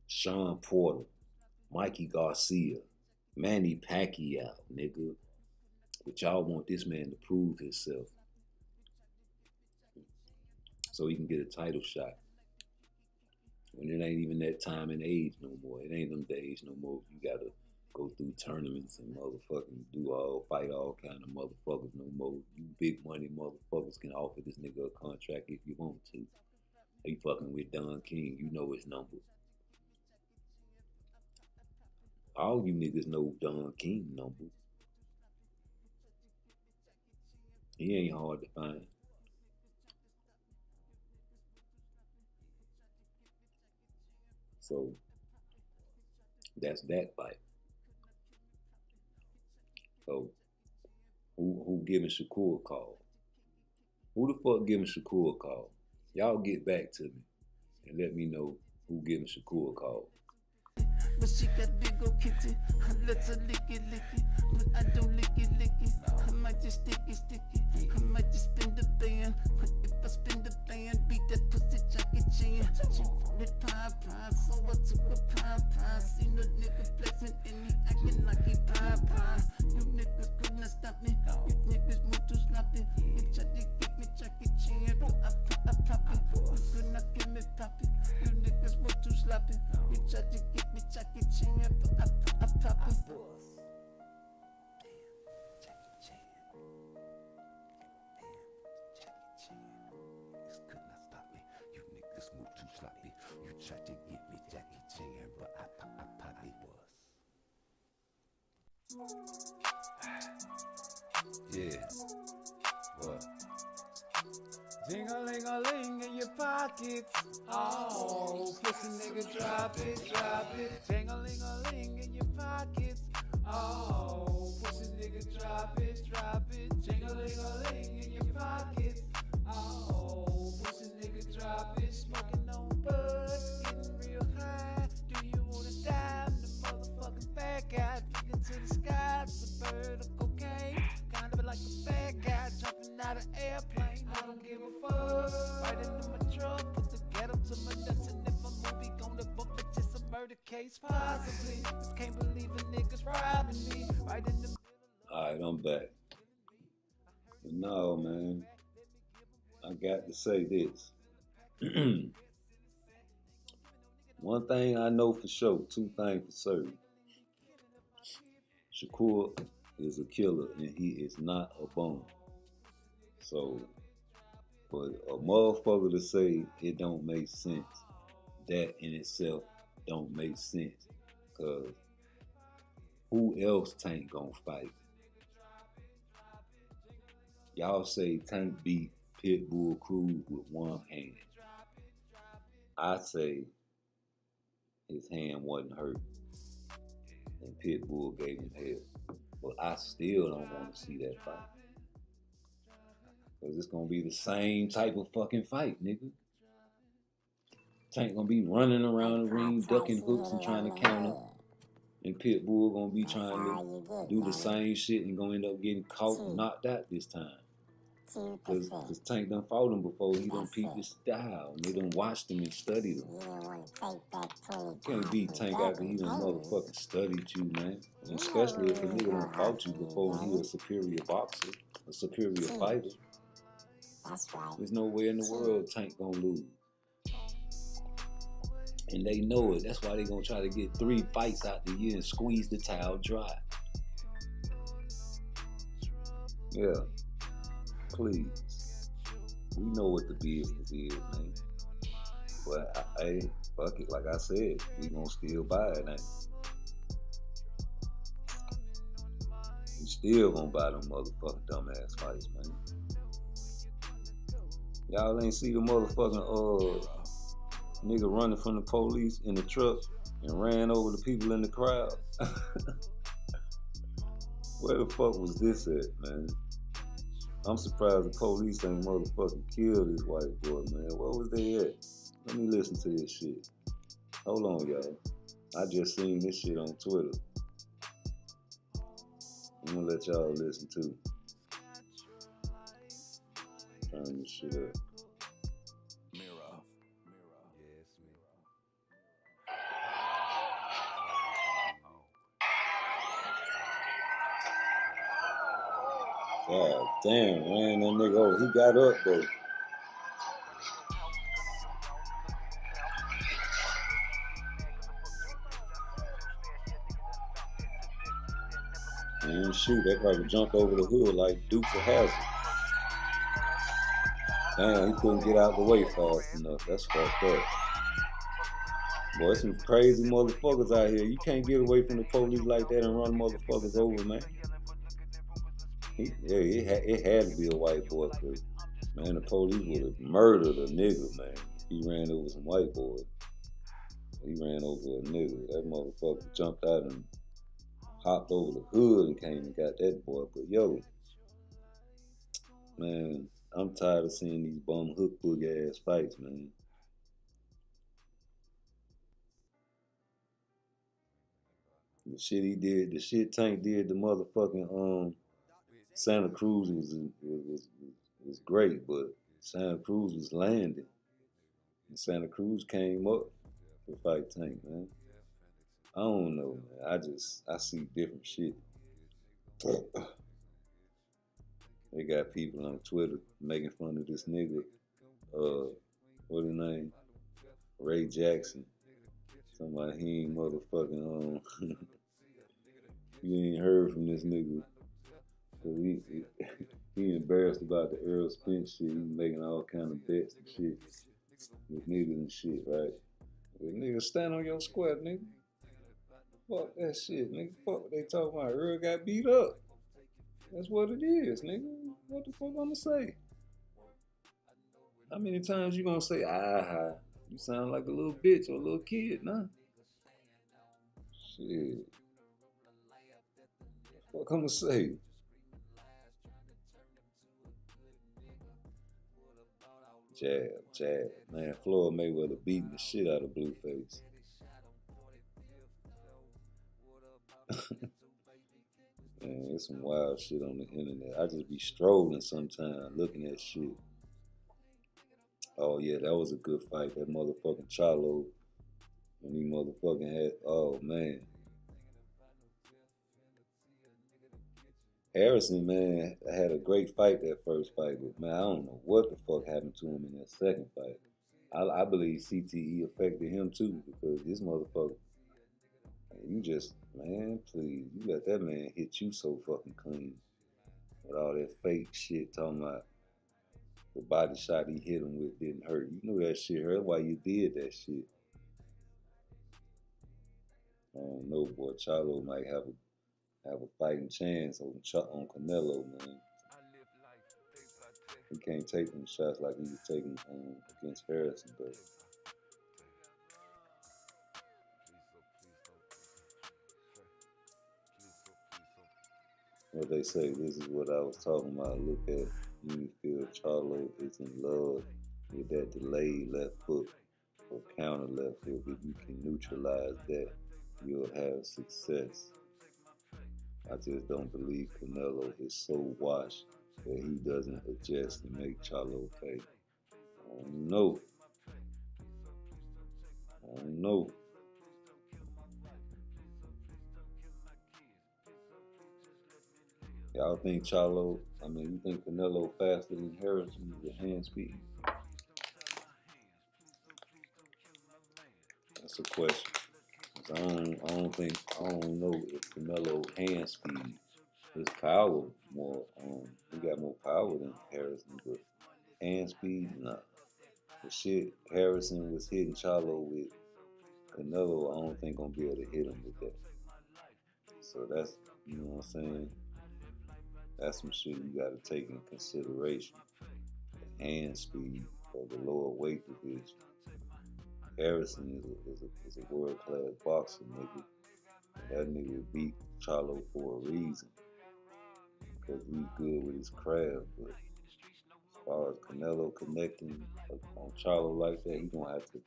Sean Porter, Mikey Garcia, Manny Pacquiao, nigga. But y'all want this man to prove himself so he can get a title shot. When it ain't even that time and age no more. It ain't them days no more. You gotta go through tournaments and motherfucking fight all kind of motherfuckers no more. You big money motherfuckers can offer this nigga a contract if you want to. He fucking with Don King, you know his number. All you niggas know Don King number. He ain't hard to find. So that's that fight. So who giving Shakur a call? Who the fuck giving Shakur a call? Y'all get back to me and let me know who giving Shakur a call. But she got big ol' kitty, let's her lick it, but I don't lick it, I might just stick it, I might just spin the band, but if I spin the band, beat that pussy Jackie Chan. She wanted pie, so I took a pie, seen a nigga flexing and he acting like he pie. You niggas could not stop me, you niggas move too sloppy, you tried to get me Jackie Chan, but I pop it, you could not get me poppy, you niggas move too sloppy, you tried to get me Jackie Chan, but I pop it. Jackie Chan. Jackie Chan. Niggas could not stop me. You niggas move too sloppy. You tried to get me Jackie Chan, but I pop it. Yeah. What? Jing-a-ling-a-ling in your pockets. Oh, pussy nigga, drop it. Jing-a-ling-a-ling in your pockets. Oh, pussy nigga, drop it. Jing-a-ling-a-ling in your pockets. Oh, pussy nigga, drop it. Smoking on bud, getting real high. Do you wanna die? The motherfucking bad guy, looking to the sky. It's a bird of cocaine, kind of like a bad guy jumping out of airplane. I don't give a fuck. Right into my truck, put the ghetto to my nuts, and if a movie gonna book it, just a murder case, possibly. Just can't believe a nigga's robbing me. Right in the middle. Alright, I'm back. But no, man. I got to say this. One thing I know for sure, two things for certain. Shakur is a killer and he is not a bum. So, for a motherfucker to say it don't make sense, that in itself don't make sense. Cause who else Tank gonna fight? Y'all say Tank beat Pitbull Cruz with one hand. I say his hand wasn't hurt and Pitbull gave him hell. But I still don't want to see that fight. Cause it's gonna be the same type of fucking fight, nigga. Tank gonna be running around the ring, ducking hooks and trying to counter. And Pitbull gonna be trying to do the same shit and gonna end up getting caught and knocked out this time. Cause Tank done fought him before, he done peeped his style, and they done watched him and studied him. You can't beat Tank after he done motherfucking studied you, man. And especially if a nigga done fought you before and he a superior boxer, a superior fighter. There's no way in the world Tank gonna lose. And they know it. That's why they gonna try to get 3 fights out the year and squeeze the towel dry. Yeah. Please. We know what the business is, man. But hey, fuck it. Like I said, we gonna still buy it, ain't we? Still gonna buy them motherfucking dumbass fights, man. Y'all ain't see the motherfucking nigga running from the police in the truck and ran over the people in the crowd. Where the fuck was this at, man? I'm surprised the police ain't motherfucking killed this white boy, man. Where was they at? Let me listen to this shit. Hold on, y'all. I just seen this shit on Twitter. I'm gonna let y'all listen too. Turn this shit up. God damn, ran that nigga over. He got up though. He didn't shoot. That probably jumped over the hood like Dukes of Hazzard. Damn, he couldn't get out the way fast enough. That's fucked up. Boy, some crazy motherfuckers out here. You can't get away from the police like that and run motherfuckers over, man. It had to be a white boy, cause man, the police would have murdered a nigga, man. He ran over some white boys. He ran over a nigga. That motherfucker jumped out and hopped over the hood and came and got that boy. But yo, man, I'm tired of seeing these bum hook book ass fights, man. The shit he did, the shit Tank did, the motherfucking Santa Cruz was great, but Santa Cruz was landing, and Santa Cruz came up to fight Tank, man. I don't know, man. I see different shit. They got people on Twitter making fun of this nigga. What his name? Ray Jackson. Somebody he ain't motherfucking you ain't heard from this nigga. He embarrassed about the Earl Spence shit. He making all kind of bets and shit with niggas and shit, right? But nigga, stand on your square, nigga. Fuck that shit, nigga. Fuck what they talking about. Earl got beat up. That's what it is, nigga. What the fuck I'ma say? How many times you gonna say, ah, you sound like a little bitch or a little kid, nah? Shit. What I'ma say? Jab. Man, Floyd Mayweather beating the shit out of Blueface. Man, there's some wild shit on the internet. I just be strolling sometimes looking at shit. Oh yeah, that was a good fight. That motherfucking Charlo when he motherfucking had, oh man. Harrison, man, had a great fight that first fight, but man, I don't know what the fuck happened to him in that second fight. I believe CTE affected him too, because this motherfucker, you just, man, please, you let that man hit you so fucking clean with all that fake shit talking about the body shot he hit him with didn't hurt. You knew that shit hurt. Why you did that shit? I don't know, boy. Charlo might have a fighting chance on Canelo, man. He can't take them shots like he was taking against Harrison, but what they say, this is what I was talking about. Look at Unifield. Charlo is in love with that delayed left hook or counter left hook. If you can neutralize that, you'll have success. I just don't believe Canelo is so washed that he doesn't adjust and make Charlo pay. I don't know. Y'all think Charlo, you think Canelo faster than Harrison with hand speed? That's a question. I don't know if Canelo hand speed, his power more, he got more power than Harrison, but hand speed, nah. The shit Harrison was hitting Charlo with, Canelo, I don't think gonna be able to hit him with that. So that's, you know what I'm saying? That's some shit you gotta take in consideration. The hand speed of the lower weight division. Harrison is a world-class boxer, nigga. And that nigga beat Charlo for a reason. Because he's good with his craft. But as far as Canelo connecting on Charlo like that, he gonna have to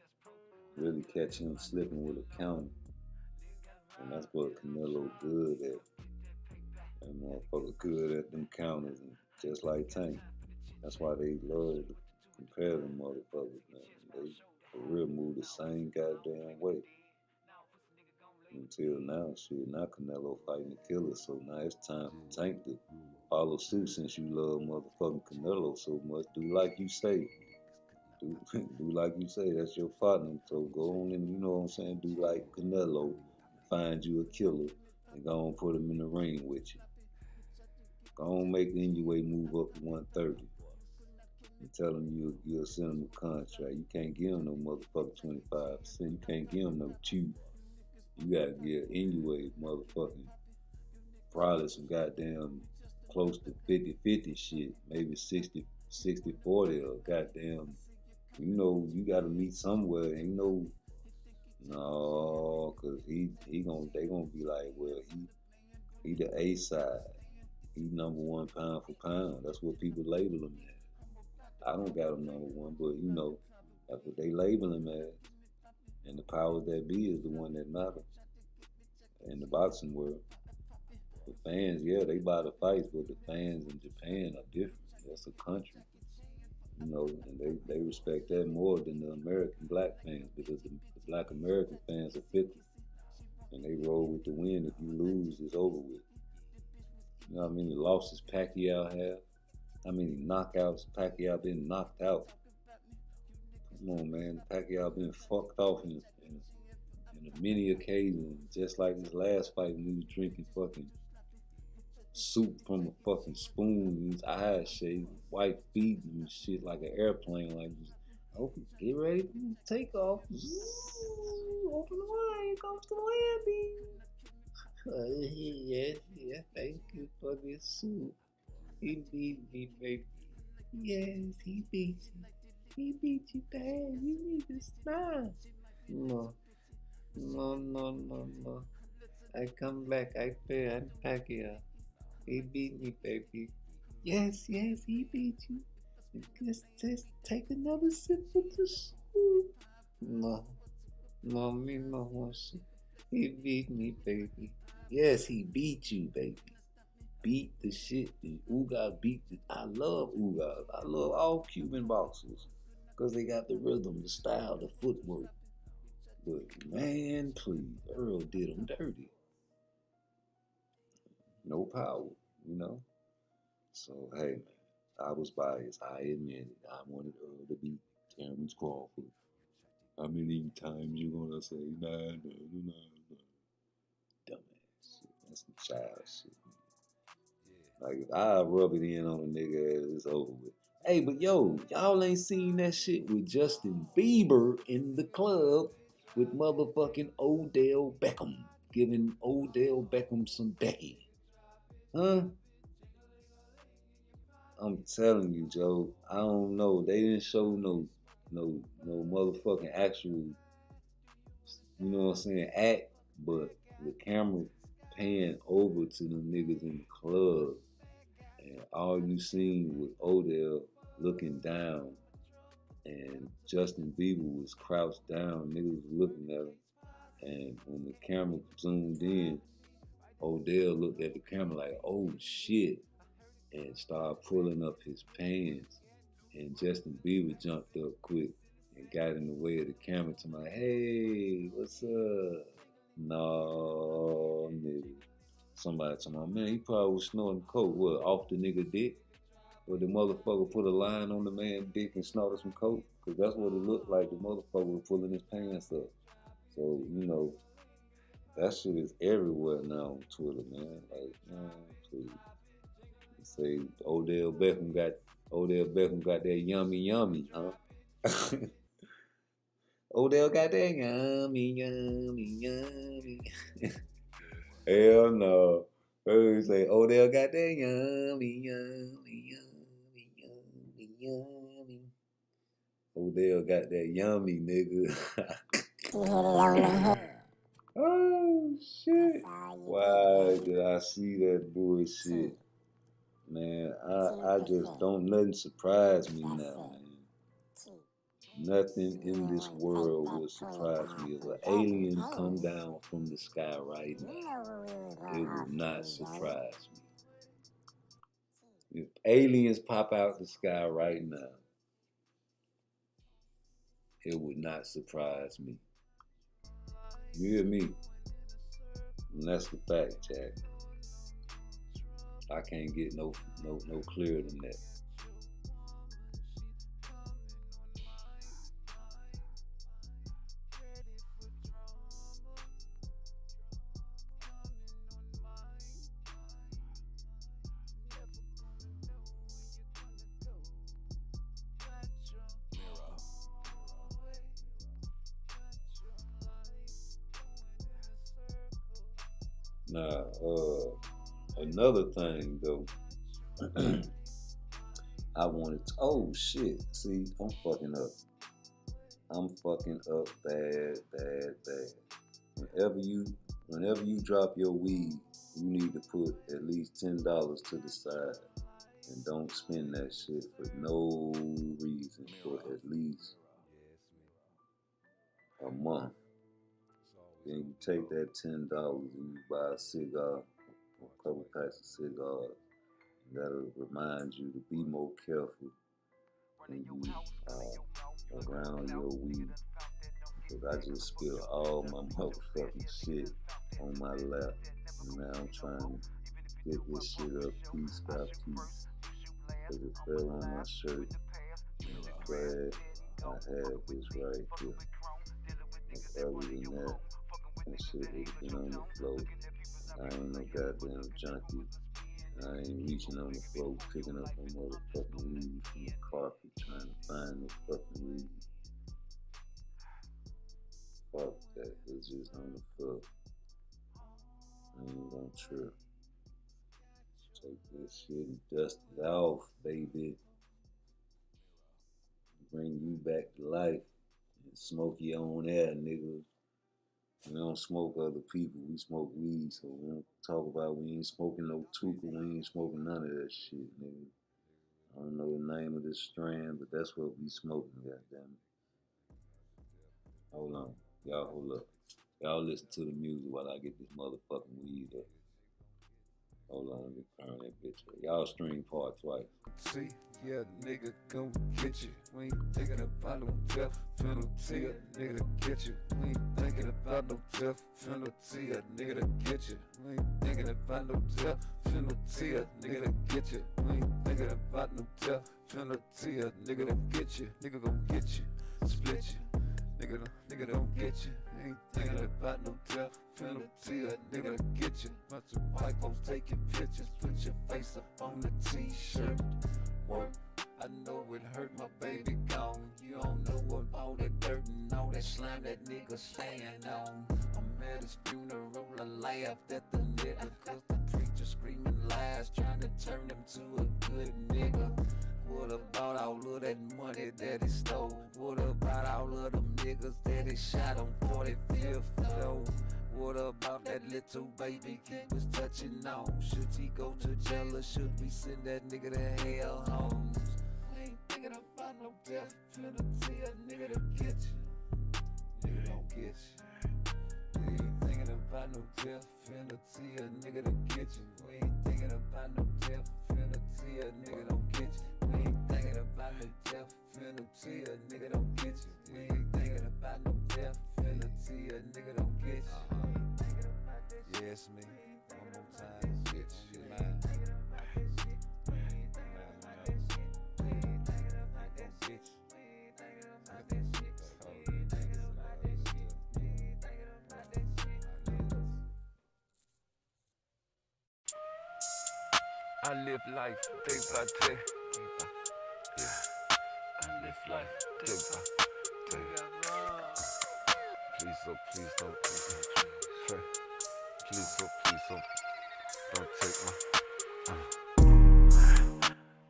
really catch him slipping with a counter. And that's what Canelo good at. That motherfucker good at them counters, and just like Tank. That's why they love to compare them motherfuckers, man. They for real move the same goddamn way. Until now, shit, now Canelo fighting the killer, so now it's time for Tank to follow suit since you love motherfucking Canelo so much. Do like you say. Do, do like you say, that's your partner. So go on and, you know what I'm saying, do like Canelo, find you a killer, and go on put him in the ring with you. Go on make the Inoue move up to 130. And tell him you'll send him a contract. You can't give him no motherfucking 25%. You can't give him no chew. You gotta give Inoue motherfucking probably some goddamn close to 50-50 shit. Maybe 60-40 or goddamn, you know, you gotta meet somewhere. Ain't no, cause they gonna be like, well, he the A side. He number one pound for pound. That's what people label him as. I don't got him number one, but you know, that's what they label him as. And the powers that be is the one that matter in the boxing world. The fans, yeah, they buy the fights, but the fans in Japan are different. That's a country, you know, and they respect that more than the American black fans because the black American fans are fickle and they roll with the wind. If you lose, it's over with. You know how many losses Pacquiao have? How many knockouts Pacquiao been knocked out? Come on, man. Pacquiao been fucked off in many occasions, just like his last fight when he was drinking fucking soup from a fucking spoon, his eyes shaved, white feet and shit like an airplane. Like, open, get ready for takeoff. Open the wine, here comes the landing. Yes, thank you for this soup. He beat me, baby. Yes, he beat you. He beat you bad. You need to smile. No. I come back. I pay. I'm Pacquiao. He beat me, baby. Yes, he beat you. Just take another sip of the soup. No, me no want soup. He beat me, baby. Yes, he beat you, baby. Beat the shit. Ugas beat the. I love Ugas. I love all Cuban boxers because they got the rhythm, the style, the footwork. But man, please, Earl did him dirty. No power, you know. So hey, man, I was biased. I admit it. I wanted Earl to beat Terrence Crawford. How many times you gonna say nah? Dumbass shit. That's some child shit. Like if I rub it in on a nigga, it's over with. Hey, but yo, y'all ain't seen that shit with Justin Bieber in the club with motherfucking Odell Beckham giving Odell Beckham some Becky, huh? I'm telling you, Joe. I don't know. They didn't show no motherfucking actual, you know what I'm saying, act, but the camera pan over to them niggas in the club, and all you seen was Odell looking down, and Justin Bieber was crouched down. Niggas was looking at him, and when the camera zoomed in, Odell looked at the camera like, "Oh shit," and started pulling up his pants. And Justin Bieber jumped up quick and got in the way of the camera to my, "Hey, what's up?" No, nigga. Somebody told me, "Man, he probably was snorting coke." What, off the nigga dick? Or the motherfucker put a line on the man's dick and snorted some coke? Because that's what it looked like. The motherfucker was pulling his pants up. So, you know, that shit is everywhere now on Twitter, man. Like, man, please. Say Odell Beckham got that yummy, huh? Odell got that yummy. Hell no. They say Odell got that yummy. Odell got that yummy, nigga. You hit it on the head. Oh shit. That's all you Why get, did I see that bullshit? Man, I just 2%. don't nothing surprise me That's now, it. man. 2. Nothing You in don't this want to world take will that surprise me. If 25 an from alien Captain come Kane. down from the sky right You now, know what we was it going would off not to, surprise me. If aliens pop out the sky right now, it would not surprise me. You hear me? And that's the fact, Jack. I can't get no clearer than that. Now, another thing though, I wanted to, oh shit, see, I'm fucking up. I'm fucking up bad. Whenever you drop your weed, you need to put at least $10 to the side. And don't spend that shit for no reason for at least a month. Then you take that $10 and you buy a cigar, a couple packs of cigars. And that'll remind you to be more careful when you around your weed. Because I just spilled all my motherfucking shit on my lap. And now I'm trying to get this shit up piece by piece. Because it fell on my shirt. And I'm glad I had this right here. And other than that, that shit would have been on the floor. I ain't no goddamn junkie. I ain't reaching on the floor, picking up no motherfucking weed from the carpet, trying to find the fucking weed. Fuck that, it's just on the floor. I ain't gonna trip. Take this shit and dust it off, baby. Bring you back to life and smoke your own air, nigga. We don't smoke other people, we smoke weed, so we don't talk about we ain't smoking no tuka, we ain't smoking none of that shit, nigga. I don't know the name of this strand, but that's what we smoking, goddammit. Hold on, y'all hold up. Y'all listen to the music while I get this motherfucking weed up. Hold on, let me turn that bitch up. Y'all stream part twice. See, yeah, nigga gon' get you. We ain't thinking about no death penalty, a nigga to get you. We ain't thinking about no death penalty, a nigga to get you. We ain't thinking about no death penalty, a nigga to get you. We ain't thinking about no death penalty, a nigga to get you. Nigga gon' get you, split you. Nigga don't get you. Ain't thinking about no death penalty, a nigga to get you. Bunch of white folks taking pictures, put your face up on the t-shirt. Work, I know it hurt, my baby gone. You don't know about that dirt and all that slime that nigga stand on. I'm at his funeral, I laughed at the nigga, cause the preacher screaming lies, trying to turn him to a good nigga. What about all of that money that he stole? What about all of them niggas that he shot on 45th floor? What about that little baby he was touching on? Should he go to jail or should we send that nigga to hell homes? We ain't thinking about no death penalty, a nigga to get you. Nigga don't get you. We ain't thinking about no death penalty, a nigga to get you. We ain't thinking about no death penalty, a nigga don't get you. We ain't thinking about no death penalty, a nigga don't get you. We ain't thinking about no death penalty, a nigga don't get you. Yeah, it's me. One more time, get you, man. I live life day by day. Yeah. I live life day by day. Please, oh, please don't pray. Please, oh, don't take my.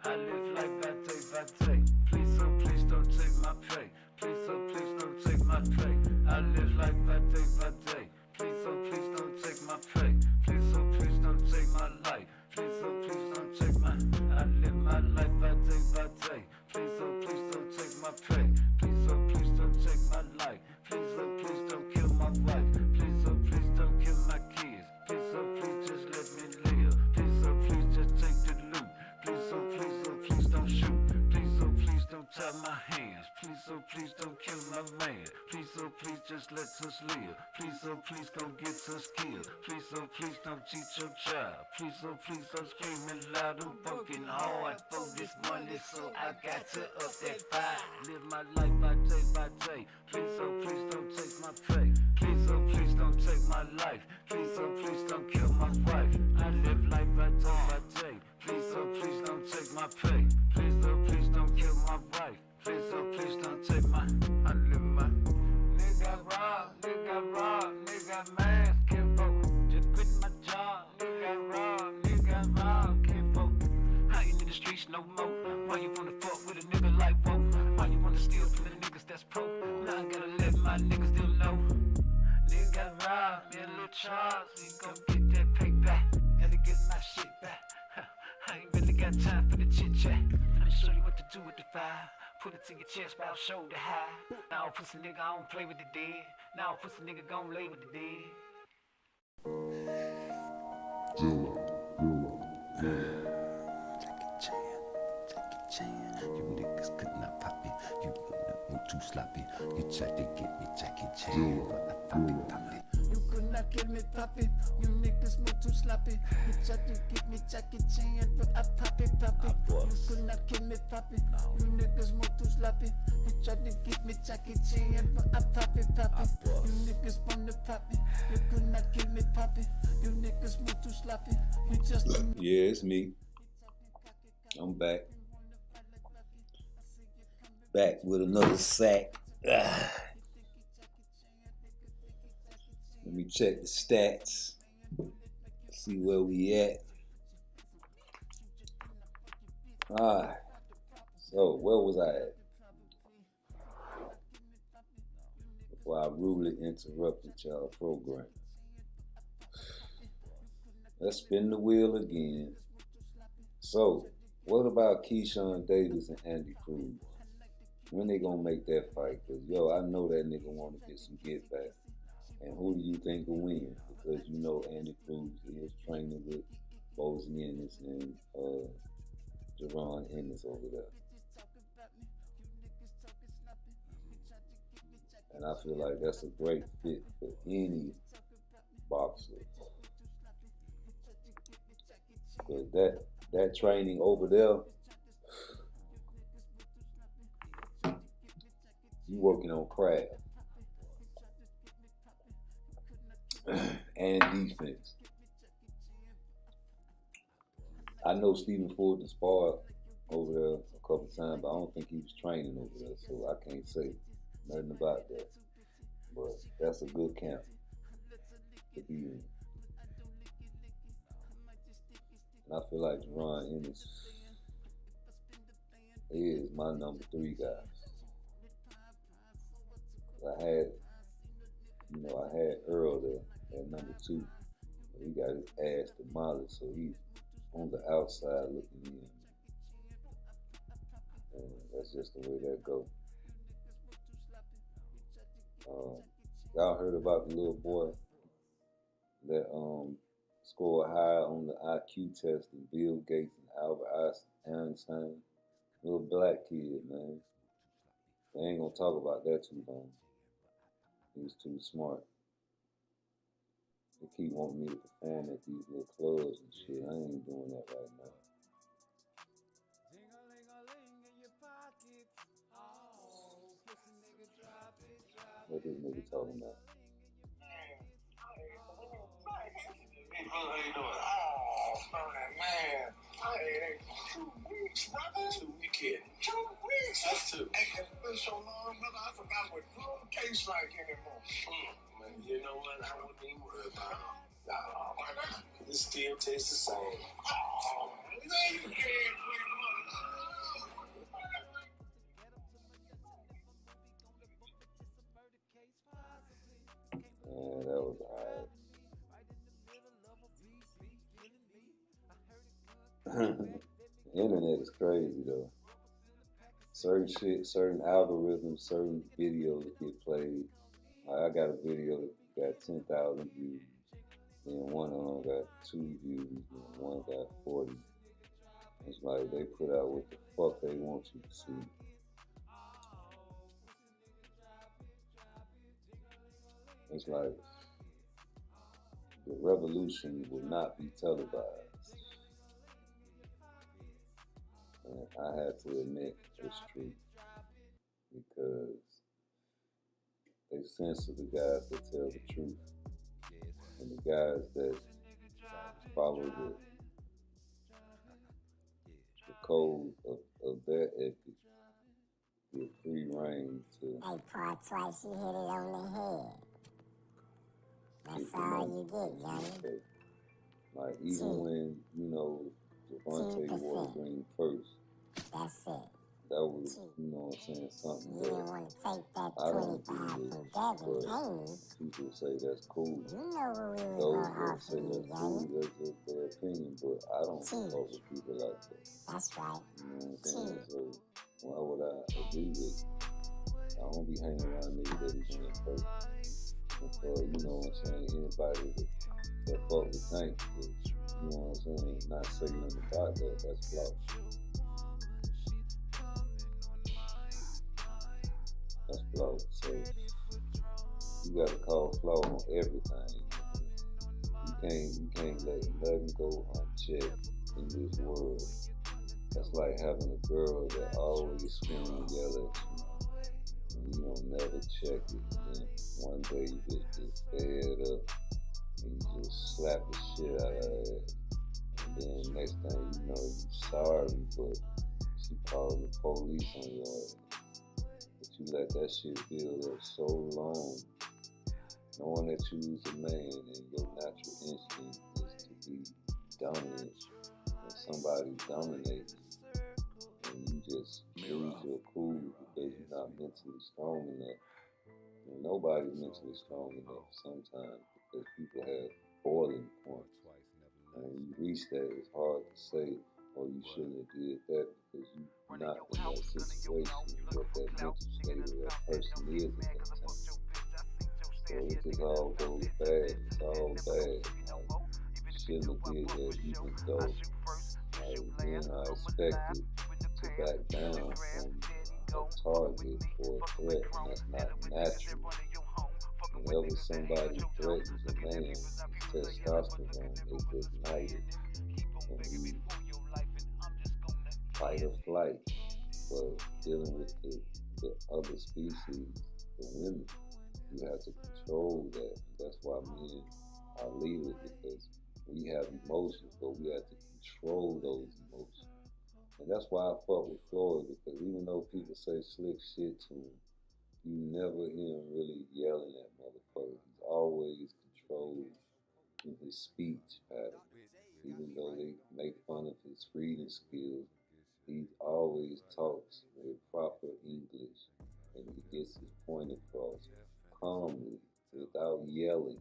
I live life by day. Please, oh, please don't take my pay. Please, oh, please don't take my pay. I live life by day. Please, oh, please don't take my pay. Please, oh, please don't take my life. Please, oh, please don't take my. I live my life by day. Please, oh, please don't take my pay. Please, oh, please don't take my life. Please, oh, please don't kill my wife. Please, oh, please don't kill my kids. Please, oh, please just let me live. Please, us live. Please, oh, please don't get us killed. Please, oh, please don't cheat your child. Please, oh, please don't screaming loud. I'm working hard for this money, so I got to up that fire. Live my life by day. Please, oh, please don't take my pay. Please, oh, please don't take my life. Please, oh, please don't kill my wife. I live life by day. Please, oh, please don't take my pay. Please, oh, please don't kill my wife. Please, oh, please don't take my. I live my. Nigga robbed, nigga mask, can't vote. Just quit my job. Nigga robbed, can't vote. I ain't in the streets no more. Why you wanna fuck with a nigga like whoa? Why you wanna steal from the niggas that's pro? Now I gotta let my niggas still know. Nigga robbed, me and Lil Charles, we gon' get that payback. Gotta get my shit back. I ain't really got time for the chit chat. Let me show you what to do with the fire. Put it to your chest, about shoulder high. Now pussy nigga, I don't play with the dead. Now pussy nigga gon' lay with the dead. Take a chance. You niggas could not pop it. You move too sloppy. You tried to get me Jackie Chan, but I pop it. You could not get me poppin'. You niggas move too sloppy. You tried to get me Jackie Chan, but I pop it. You could not get me poppin'. You niggas move too sloppy. You tried to get me Jackie Chan, but I pop it. You niggas wanna pop it. You could not get me poppin'. You niggas move too sloppy. You just Yeah, it's me. I'm back. Back with another sack. Let me check the stats. See where we at. Alright. So where was I at? Before I rudely interrupted y'all program. Let's spin the wheel again. So, what about Keyshawn Davis and Andy Cruz? When they gonna make that fight? Cause yo, I know that nigga wanna get some get back. And who do you think will win? Because you know Andy Cruz is training with Bozy Ennis and Gervanta Ennis over there. And I feel like that's a great fit for any boxer. Because that training over there, you working on craft and defense. I know Stephen Ford sparred over there a couple times, but I don't think he was training over there, so I can't say nothing about that. But that's a good camp to be in. And I feel like Gervanta Ennis is my number 3 guy. I had Earl there at number 2. He got his ass demolished, so he's on the outside looking in. And that's just the way that goes. Y'all heard about the little boy that scored high on the IQ test than Bill Gates and Albert Einstein? Little black kid, man. They ain't gonna talk about that too long. He's too smart. They keep wanting me to perform at these little clubs and shit. I ain't doing that right now. What this nigga talking about? How you doing? Oh, man. Hey, 2 weeks, brother. 2 weeks. 2 weeks? That's 2. Hey, it's been so long, brother. I forgot what phone case like anymore. Man, you know what? I wouldn't even worry about it. Nah, why not? It still tastes the same. Oh, man, you can't play much. Man, that was alright. Internet is crazy though. Certain shit, certain algorithms, certain videos get played. I got a video that got 10,000 views, and one of them got 2 views, and one got 40. It's like they put out what the fuck they want you to see. It's like the revolution will not be televised. And I had to admit it's true because they censor the guys that tell the truth and the guys that follow the code of their ethic get free reign to Hey, PARTTWICE, you hit it on the head. That's get the all money. you get, young. Okay. Like even when, Gervanta wore the green first, That's it. that was, what I'm saying, something You that didn't want to take that I don't 25 agree from with, Devin but Haney. people say that's cool. You know what we was Those gonna that offer say you, that's cool, young. that's just their opinion, but I don't fuck with people like that. That's right. You know what I'm saying? So why would I agree with it? I don't be hanging around niggas that be doing first. And for, you know what I'm saying, anybody that fuck with Tank, you know what I'm saying, not say nothing about that, that's flawed. That's flawed. So you gotta call flaw on everything. You can't let nothing go unchecked in this world. That's like having a girl that always scream and yell at you, and you don't never check it. And then one day you just get fed up and you just slap the shit out of her ass. And then next thing you know, you sorry, but she called the police on your ass. But you let that shit build up so long, knowing that you was a man and your natural instinct is to be dominant and somebody dominates, and you just lose your cool because you're not mentally strong enough. And nobody's mentally strong enough sometimes because people have boiling points. And when you reach that, it's hard to say, oh, you shouldn't have did that because you're not in that situation, what that mental state of that person is at that time. So it just all goes bad. It's all bad. Like, shouldn't have did that even though then I expected to back down from a target or a threat, and that's not natural. Whenever somebody threatens a man, his testosterone is ignited, and he fight or flight. But dealing with the other species, the women, you have to control that. That's why men are leaders, because we have emotions, but we have to control those emotions. And that's why I fuck with Floyd, because even though people say slick shit to him, you never hear him really yelling at motherfuckers. He's always controlled in his speech pattern. Even though they make fun of his reading skills, he always talks with proper English, and he gets his point across calmly, without yelling.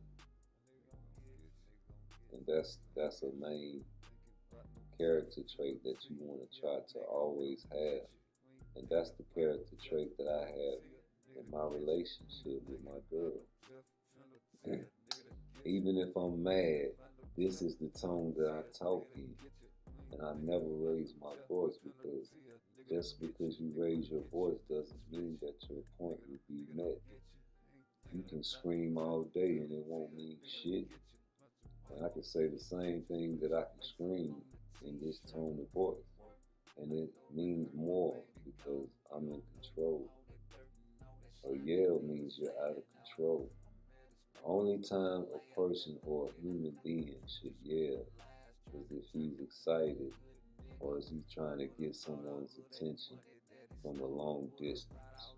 And that's a main character trait that you want to try to always have. And that's the character trait that I have in my relationship with my girl. Even if I'm mad, this is the tone that I talk in. And I never raise my voice, because just because you raise your voice doesn't mean that your point will be met. You can scream all day and it won't mean shit. And I can say the same thing that I can scream in this tone of voice, and it means more because I'm in control. A yell means you're out of control. The only time a person or a human being should yell is if he's excited or is he trying to get someone's attention from a long distance.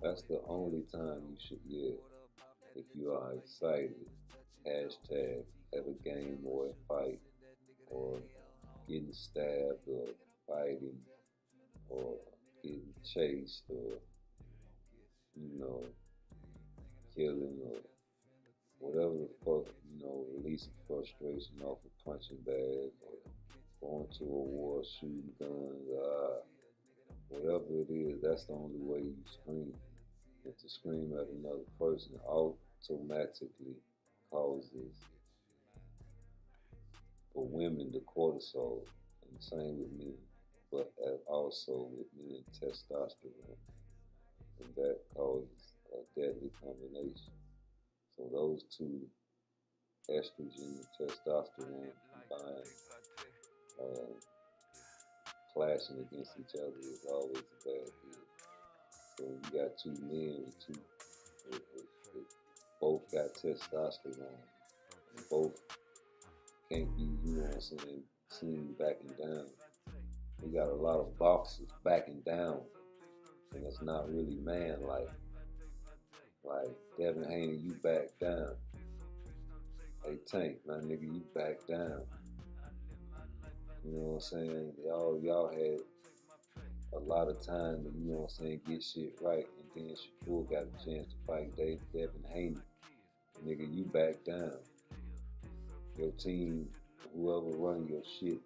That's the only time you should yell. If you are excited, hashtag have a game or a fight, or getting stabbed or fighting or getting chased or, killing or whatever the fuck, releasing frustration off a punching bag or going to a war, shooting guns, whatever it is, that's the only way you scream. And to scream at another person automatically causes for women the cortisol, and the same with men, but also with men testosterone, and that causes a deadly combination. So those two, estrogen and testosterone combined, clashing against each other is always a bad deal. So you got two men with two, both got testosterone, and both can't be, you know what I'm saying, seen backing down. We got a lot of boxers backing down, and it's not really man-like. Like, Devin Haney, you back down. Hey, Tank, my nigga, you back down. You know what I'm saying? Y'all had a lot of time to, you know what I'm saying, get shit right. And then Shakur got a chance to fight Devin Haney. Nigga, you back down. Your team, whoever run your shit,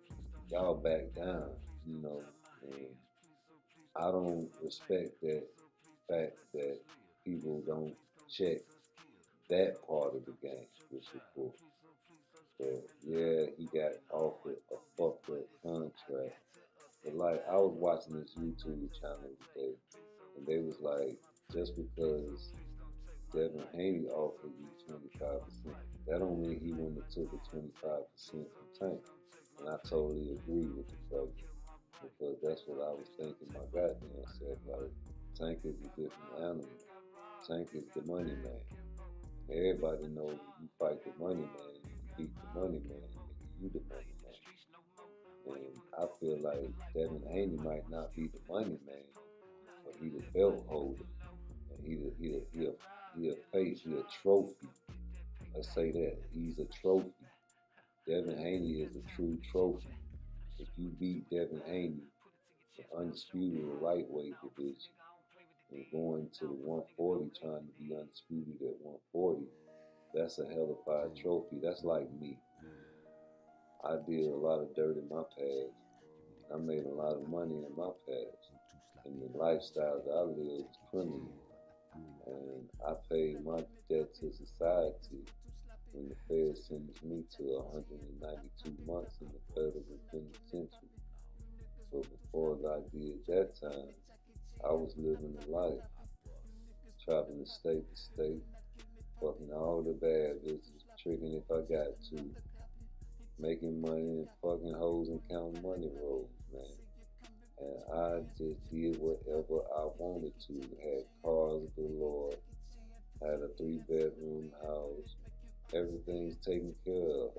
y'all back down, you know. And I don't respect that fact that people don't check that part of the game with Shakur. But yeah, he got offered a fucked up contract. But like, I was watching this YouTube channel today, and they was like, just because Devin Haney offered you 25%, that don't mean he wouldn't have took the 25% from Tank. And I totally agree with the brother, because that's what I was thinking my goddamn self. Like, Tank is a different animal. Tank is the money man. Everybody knows when you fight the money man, you beat the money man, nigga, you the money man. And I feel like Devin Haney might not be the money man, but he the belt holder. And he a face, he a trophy. Let's say that. He's a trophy. Devin Haney is a true trophy. If you beat Devin Haney, the undisputed lightweight division, and going to the 140 trying to be undisputed at 140, that's a hellified trophy. That's like me. I did a lot of dirt in my past. I made a lot of money in my past. And the lifestyle that I lived was criminal. And I paid my debt to society when the Fed sentenced me to 192 months in the federal penitentiary. So before I did that time, I was living a life, traveling state to state, fucking all the bad bitches, tricking if I got to, making money and fucking hoes and counting money rolls, man. And I just did whatever I wanted to. Had cars galore, had a 3-bedroom house. Everything's taken care of.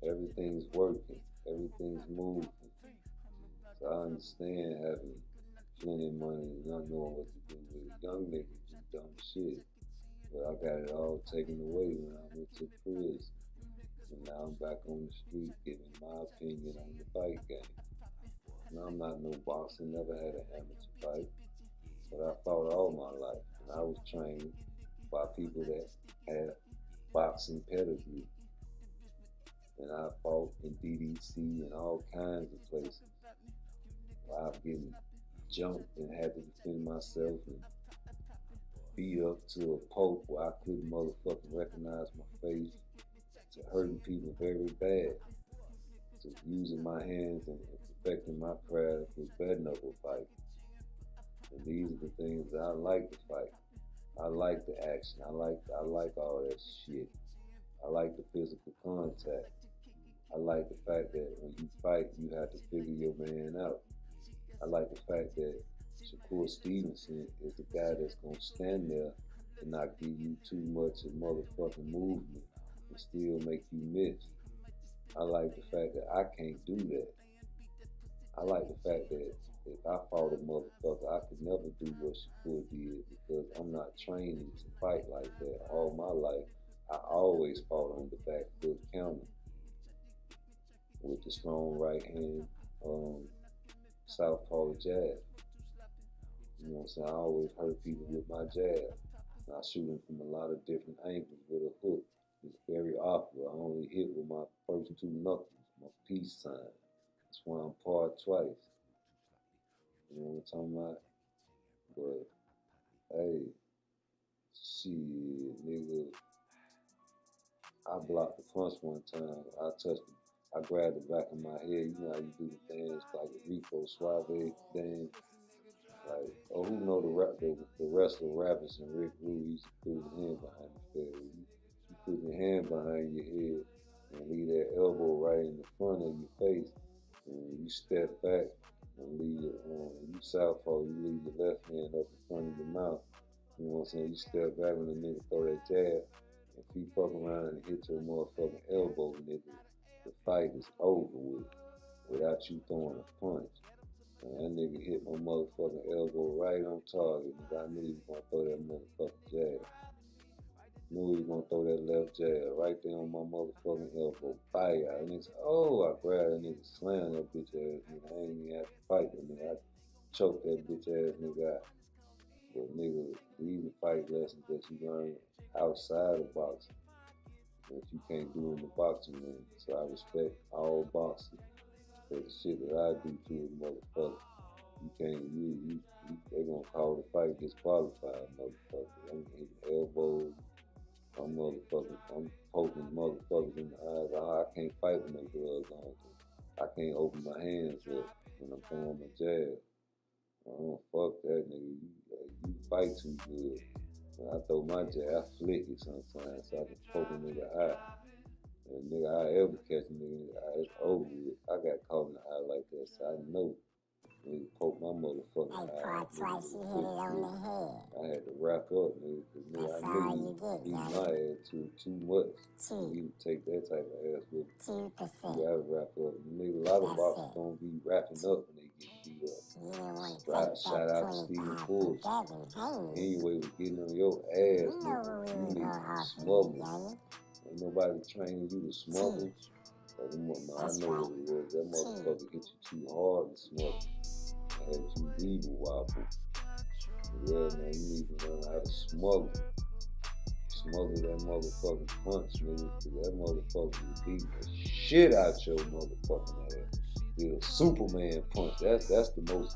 Everything's working. Everything's moving. So I understand having plenty of money and not knowing what to do with it. Young niggas do dumb shit. But I got it all taken away when I went to prison. And now I'm back on the street giving my opinion on the fight game. Now I'm not no boxer, never had an amateur fight. But I fought all my life. And I was trained by people that had boxing pedigree. And I fought in DDC and all kinds of places. I've been jumped and had to defend myself and beat up to a pulp where I couldn't motherfucking recognize my face, to hurting people very bad, to using my hands and perfecting my craft with bare knuckle fight. And these are the things that I like to fight. I like the action. I like all that shit. I like the physical contact. I like the fact that when you fight, you have to figure your man out. I like the fact that Shakur Stevenson is the guy that's going to stand there and not give you too much of motherfucking movement and still make you miss. I like the fact that I can't do that. I like the fact that if I fought a motherfucker, I could never do what Shakur did because I'm not training to fight like that. All my life, I always fought on the back foot counter with the strong right hand, southpaw jab. You know what I'm saying? I always hurt people with my jab. And I shoot them from a lot of different angles with a hook. It's very awkward. I only hit with my first two knuckles, my peace sign. That's why I'm PARTTWICE. You know what I'm talking about? But, hey, shit, nigga. I blocked the punch one time. I grabbed the back of my head. You know how you do the dance, like a Rico Suave dance. Like, oh, who know the wrestler rappers and Rick Rude used to put his hand behind his head. You put your hand behind your head and leave that elbow right in the front of your face, and you step back and leave your you southpaw, you leave your left hand up in front of your mouth. You know what I'm saying? You step back when the nigga throw that jab. If he fuck around and hit your motherfucking elbow, nigga, the fight is over with without you throwing a punch. And that nigga hit my motherfucking elbow right on target. Nigga, I knew he was gonna throw that motherfucking jab. Knew he was gonna throw that left jab right there on my motherfucking elbow. Fire. And nigga said, oh, I grabbed that nigga, slammed that bitch ass nigga. I ain't even have to fight that nigga. I choked that bitch ass nigga out. But nigga, these are fight lessons that you learn outside of boxing that you can't do in the boxing ring. So I respect all boxers for the shit that I do to a motherfucker. You can't, they gonna call the fight disqualified, motherfucker. I'm hitting elbows. I'm poking motherfuckers in the eyes. I can't fight with no gloves on. I can't open my hands up when I'm throwing my jab. I don't fuck that nigga. You fight too good. When I throw my jab, I flick it sometimes so I can poke a nigga eye. And nigga, I ever catch a nigga in the eye, it's over with. I got caught in the eye like that, so I know nigga poke my motherfucking eye. PARTTWICE, you hit it on the head. I had to wrap up, nigga, because nigga, I knew he beat my ass too much. He would take that type of ass with me. 2%. You gotta wrap up. Nigga, a lot of boxers don't be wrapping up when they get beat up. Shout out to Stephen Ford. Anyway, was getting on your ass, nigga. You need to smuggle. Ain't nobody training you to smuggle. I know what it was. That motherfucker hit you too hard to smuggle. Had you evil wobble. Yeah, man, you need to learn how to smuggle. Smuggle that motherfucking punch, nigga. Cause that motherfucker will beat the shit out your motherfucking ass. Did a Superman punch. That's the most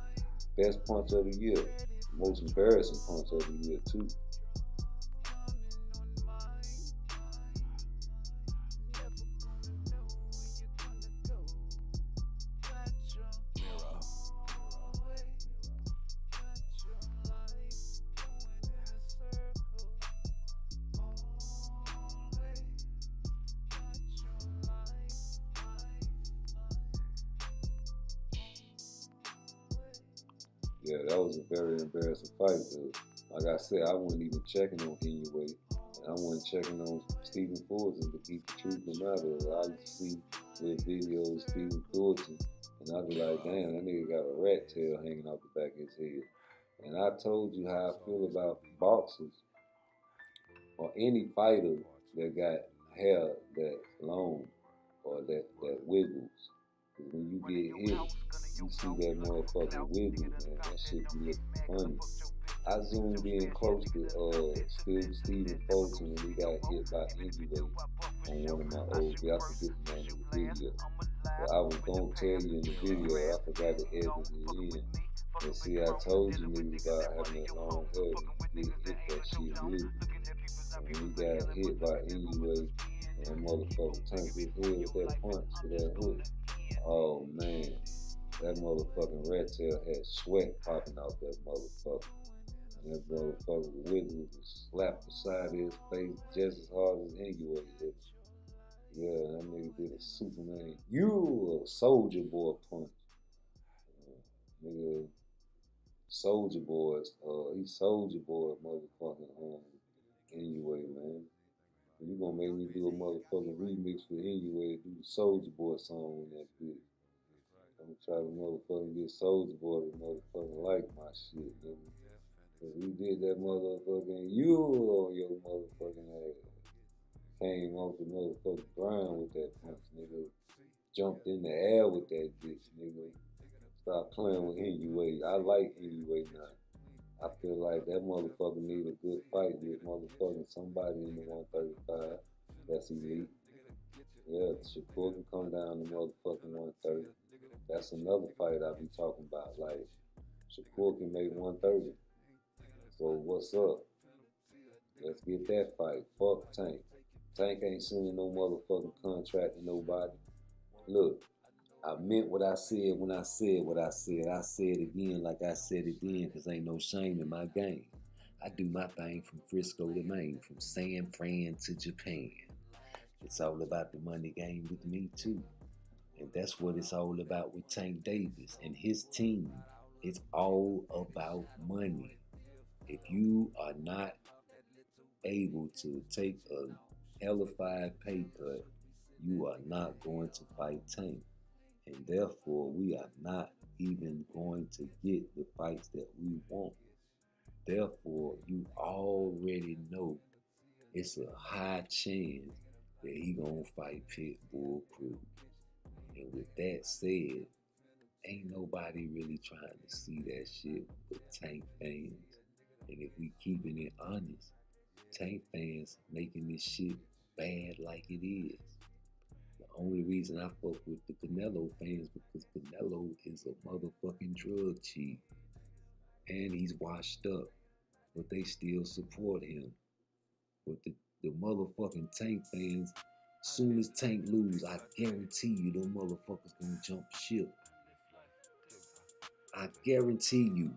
best punch of the year. The most embarrassing punch of the year too. Yeah, that was a very embarrassing fight, dude. Like I said, I wasn't even checking on Inoue, and I wasn't checking on Stephen Thornton to keep the truth no matter. I used to see little videos of Stephen Thornton, and I'd be like, damn, that nigga got a rat tail hanging out the back of his head. And I told you how I feel about boxers or any fighter that got hair that long or that wiggles. Because when you get hit, you see that motherfucker wiggle, man. That shit be looking funny. I zoomed in close to Stephen Fulton when he got hit by Inoue on one of my old videos. I forget the name of the video. But I was gonna tell you in the video, I forgot to edit it in. And see, I told you niggas about having that long hair when you get hit that shit wiggle. And when he got hit by Inoue, and that motherfucker turned his head with that punch, with that hook. Oh man, that motherfucking rat tail had sweat popping out that motherfucker. And that motherfucker wiggled and slapped the side of his face just as hard as Inoue hit. Yeah, that nigga did a Superman. You a Soldier Boy punch. Nigga, Soldier Boy, he Soldier Boy motherfucking Inoue, man. You gonna make me do a motherfucking remix with Inoue, do the Soldier Boy song in that bitch. I'm trying to motherfucking get Soldier Boy to motherfucking like my shit, nigga. Cause he did that motherfucking you on your motherfucking ass. Came off the motherfucking ground with that punch, nigga. Jumped in the air with that bitch, nigga. Stop playing with Inoue. I like Inoue now. I feel like that motherfucker need a good fight with motherfucking somebody in the 135. That's elite. Yeah, Shakur can come down to motherfucking 130. That's another fight I be talking about. Like, Shakur can make 130. So what's up? Let's get that fight. Fuck Tank. Tank ain't sending no motherfucking contract to nobody. Look, I meant what I said when I said what I said. I said it again like I said it then, because ain't no shame in my game. I do my thing from Frisco to Maine, from San Fran to Japan. It's all about the money game with me too. And that's what it's all about with Tank Davis and his team. It's all about money. If you are not able to take a hellified pay cut, you are not going to fight Tank. And therefore, we are not even going to get the fights that we want. Therefore, you already know it's a high chance that he gonna fight Pitbull Cruz. And with that said, ain't nobody really trying to see that shit but Tank fans. And if we keeping it honest, Tank fans making this shit bad like it is. The only reason I fuck with the Canelo fans because Canelo is a motherfucking drug chief. And he's washed up. But they still support him. But the motherfucking Tank fans, soon as Tank lose, I guarantee you them motherfuckers gonna jump ship. I guarantee you,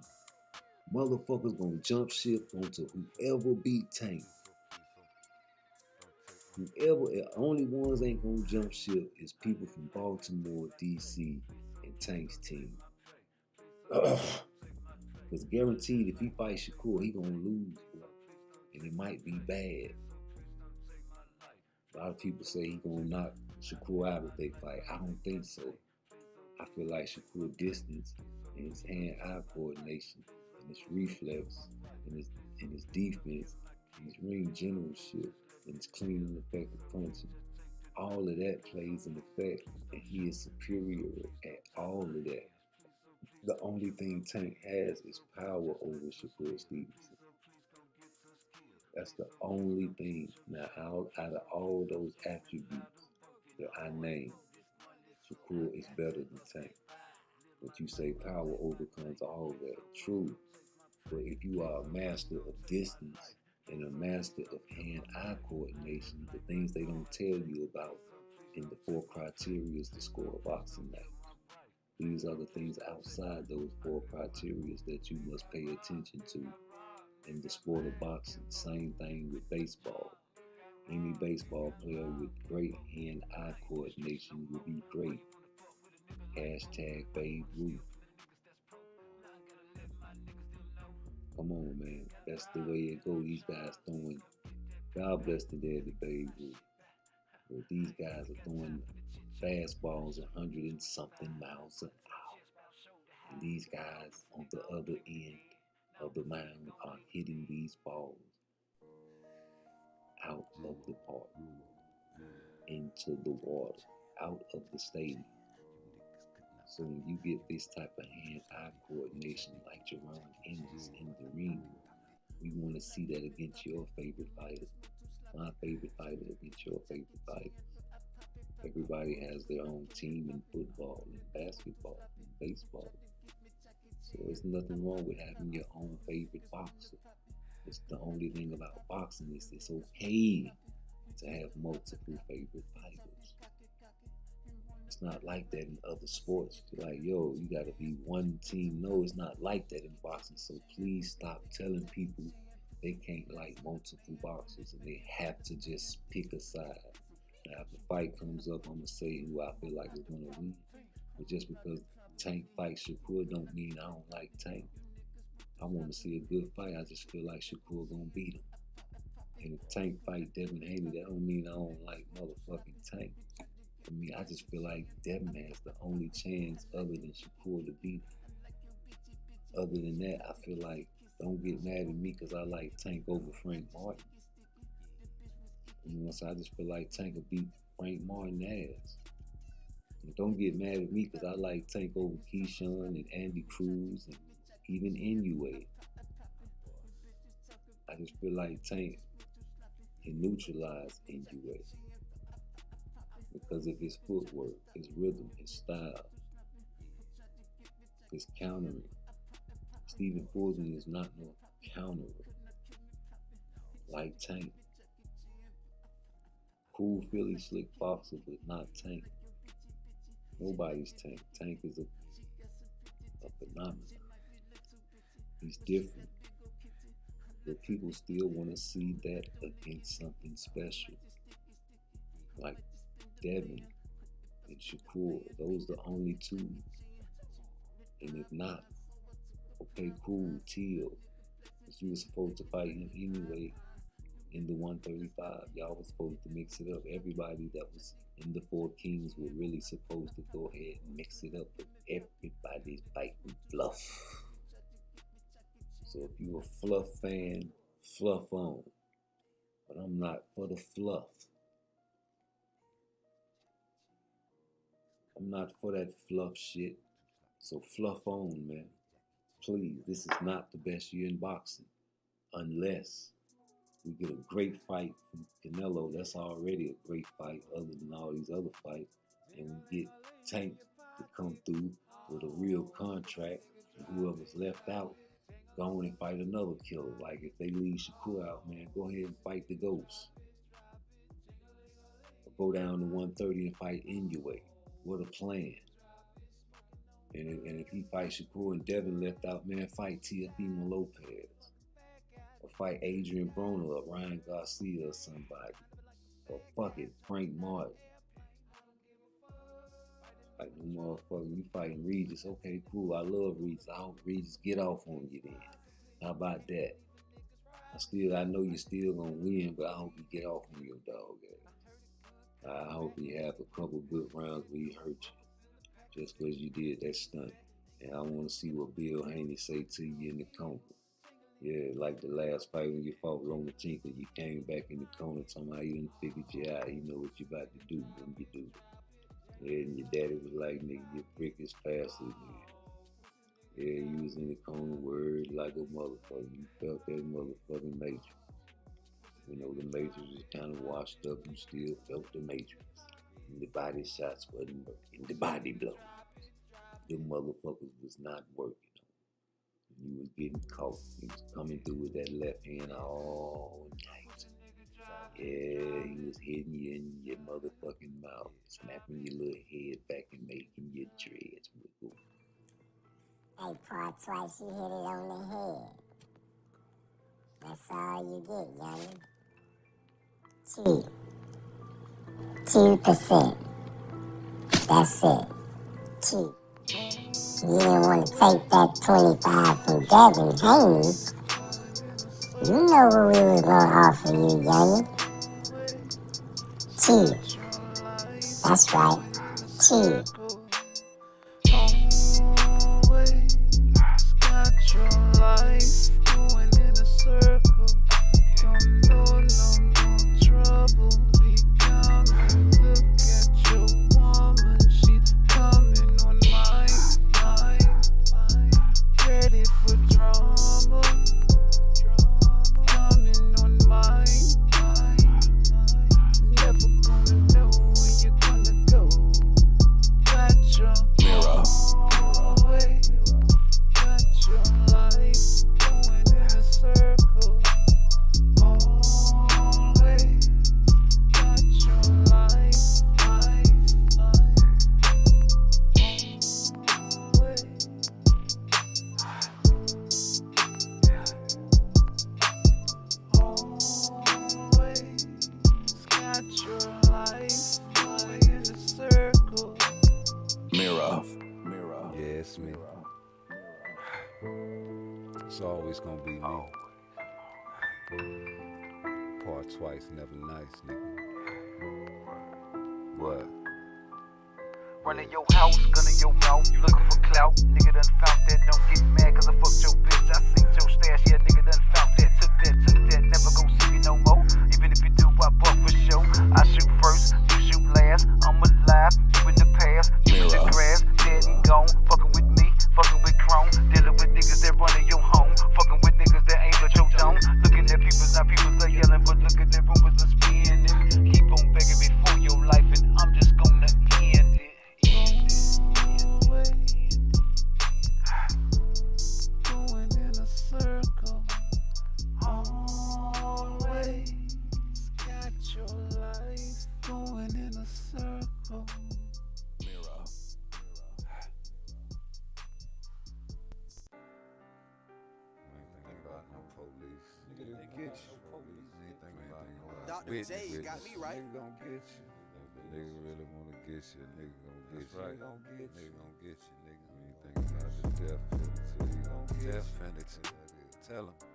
motherfuckers gonna jump ship onto whoever beat Tank. Whoever, the only ones ain't gonna jump ship is people from Baltimore, DC, and Tank's team. Because guaranteed, if he fights Shakur, he gonna lose, bro. And it might be bad. A lot of people say he gonna knock Shakur out if they fight. I don't think so. I feel like Shakur distance and his hand-eye coordination and his reflex and his defense and his ring generalship and his clean and effective punching. All of that plays an effect, and he is superior at all of that. The only thing Tank has is power over Shakur Stevenson. That's the only thing. Now, out of all those attributes that I named, Shakur is better than Tank. But you say power overcomes all that. True. But if you are a master of distance and a master of hand-eye coordination, the things they don't tell you about in the 4 criteria to score a boxing match. These are the things outside those 4 criteria that you must pay attention to in the sport of boxing. Same thing with baseball. Any baseball player with great hand-eye coordination will be great. Hashtag Babe Ruth. Come on, man. That's the way it go. These guys throwing, God bless the dead to Babe Ruth. But these guys are throwing fastballs 100 and something miles an hour. And these guys on the other end of the mound are hitting these balls out of the park, into the water, out of the stadium. So when you get this type of hand-eye coordination like Jerron Ennis in the ring, we want to see that against your favorite fighter, my favorite fighter against your favorite fighter. Everybody has their own team in football and basketball and baseball. So there's nothing wrong with having your own favorite boxer. It's the only thing about boxing is it's okay to have multiple favorite fighters. It's not like that in other sports. You're like, yo, you gotta be one team. No, it's not like that in boxing. So please stop telling people they can't like multiple boxers and they have to just pick a side. Now, if the fight comes up, I'm gonna say who I feel like is gonna win. But just because Tank fights Shakur don't mean I don't like Tank. I want to see a good fight. I just feel like Shakur gonna beat him. And if Tank fight Devin Haney, that don't mean I don't like motherfucking Tank. I mean, I just feel like Devin has the only chance other than Shakur to beat him. Other than that, I feel like don't get mad at me because I like Tank over Frank Martin. You know, so I just feel like Tank will beat Frank Martin ass. And don't get mad at me because I like Tank over Keyshawn and Andy Cruz and even Inoue. I just feel like Tank can neutralize Inoue because of his footwork, his rhythm, his style, his countering. Stephen Forbes is not no counterer like Tank. Cool Philly slick boxer, but not Tank. Nobody's Tank. Tank is a phenomenon. He's different. But people still want to see that against something special. Like Devin and Shakur. Those are the only two. And if not, okay, cool, Teal. Because you were supposed to fight him anyway in the 135. Y'all was supposed to mix it up. Everybody that was in the Four Kings were really supposed to go ahead and mix it up. But everybody's fighting fluff. So if you're a fluff fan, fluff on. But I'm not for the fluff. I'm not for that fluff shit. So fluff on, man. Please, this is not the best year in boxing. Unless we get a great fight from Canelo. That's already a great fight other than all these other fights. And we get Tank to come through with a real contract. And whoever's left out, go on and fight another killer. Like if they leave Shakur out, man, go ahead and fight the Ghost. Or go down to 130 and fight Inoue. What a plan. And if he fights Shakur and Devin left out, man, fight Teofimo Lopez. Or fight Adrian Broner or Ryan Garcia or somebody. Or fuck it, Frank Martin. Like no motherfucker, you fighting Regis. Okay, cool, I love Regis. I hope Regis get off on you then. How about that? I know you're still gonna win, but I hope you get off on your dog ass. I hope you have a couple good rounds where he hurt you. Just because you did that stunt. And I want to see what Bill Haney say to you in the corner. Yeah, like the last fight when you fought Lomachenko, you came back in the corner talking about you done figured you out. You know what you about to do when you do it. Yeah, and your daddy was like, nigga, your brick is faster than you. Yeah, you was in the corner word like a motherfucker. You felt that motherfucking Matrix. You know, the Matrix was kind of washed up. You still felt the Matrix. And the body shots wasn't working. The body blows. The motherfuckers was not working. You was getting caught. He was coming through with that left hand all night. Yeah, he was hitting you in your motherfucking mouth, snapping your little head back and making your dreads wiggle. Hey, PARTTWICE, you hit it on the head. That's all you get, youngin'. 2%. That's it. 2. You didn't want to take that 25 from Devin Haney. You know what we was gonna offer you, youngin'. 2. That's right. 2. Got your life going in a circle. Don't know no trouble be coming. Look at your woman, she's coming on mine. Ready for drama, coming on mine. Never gonna know when you're gonna go. Got your mirror. Got your life going in a circle. Always got your life. Always got your life going in a circle. Mirror. Yeah, it's me. It's always gonna be me. PARTTWICE, never nice, nigga. What? Running your house, gunning your mouth, you looking for clout. Nigga done found that, don't get mad cause I fucked your bitch. I seen your stash, yeah, nigga done found that. Took that, never gon' see me no more. Even if you do, I buck for show. I shoot first, you shoot last. I'm alive, you in the past, you in the grass, dead and gone. Fucking with me, fucking with Chrome. Dealing with niggas that running your home. Fucking with niggas that ain't got your dome. Looking at people, now people are yelling, but look at their rumors and spinning. Keep on begging me for your life, and I'm just gonna end it. Going in a circle. get you. Ain't thinking about no Dr. J got me right. Nigga gon' get you. If a nigga really wanna get you, a nigga gon' get you. Right. Nigga gon' get you, nigga. You ain't thinking about the death penalty. Death penalty. Tell him.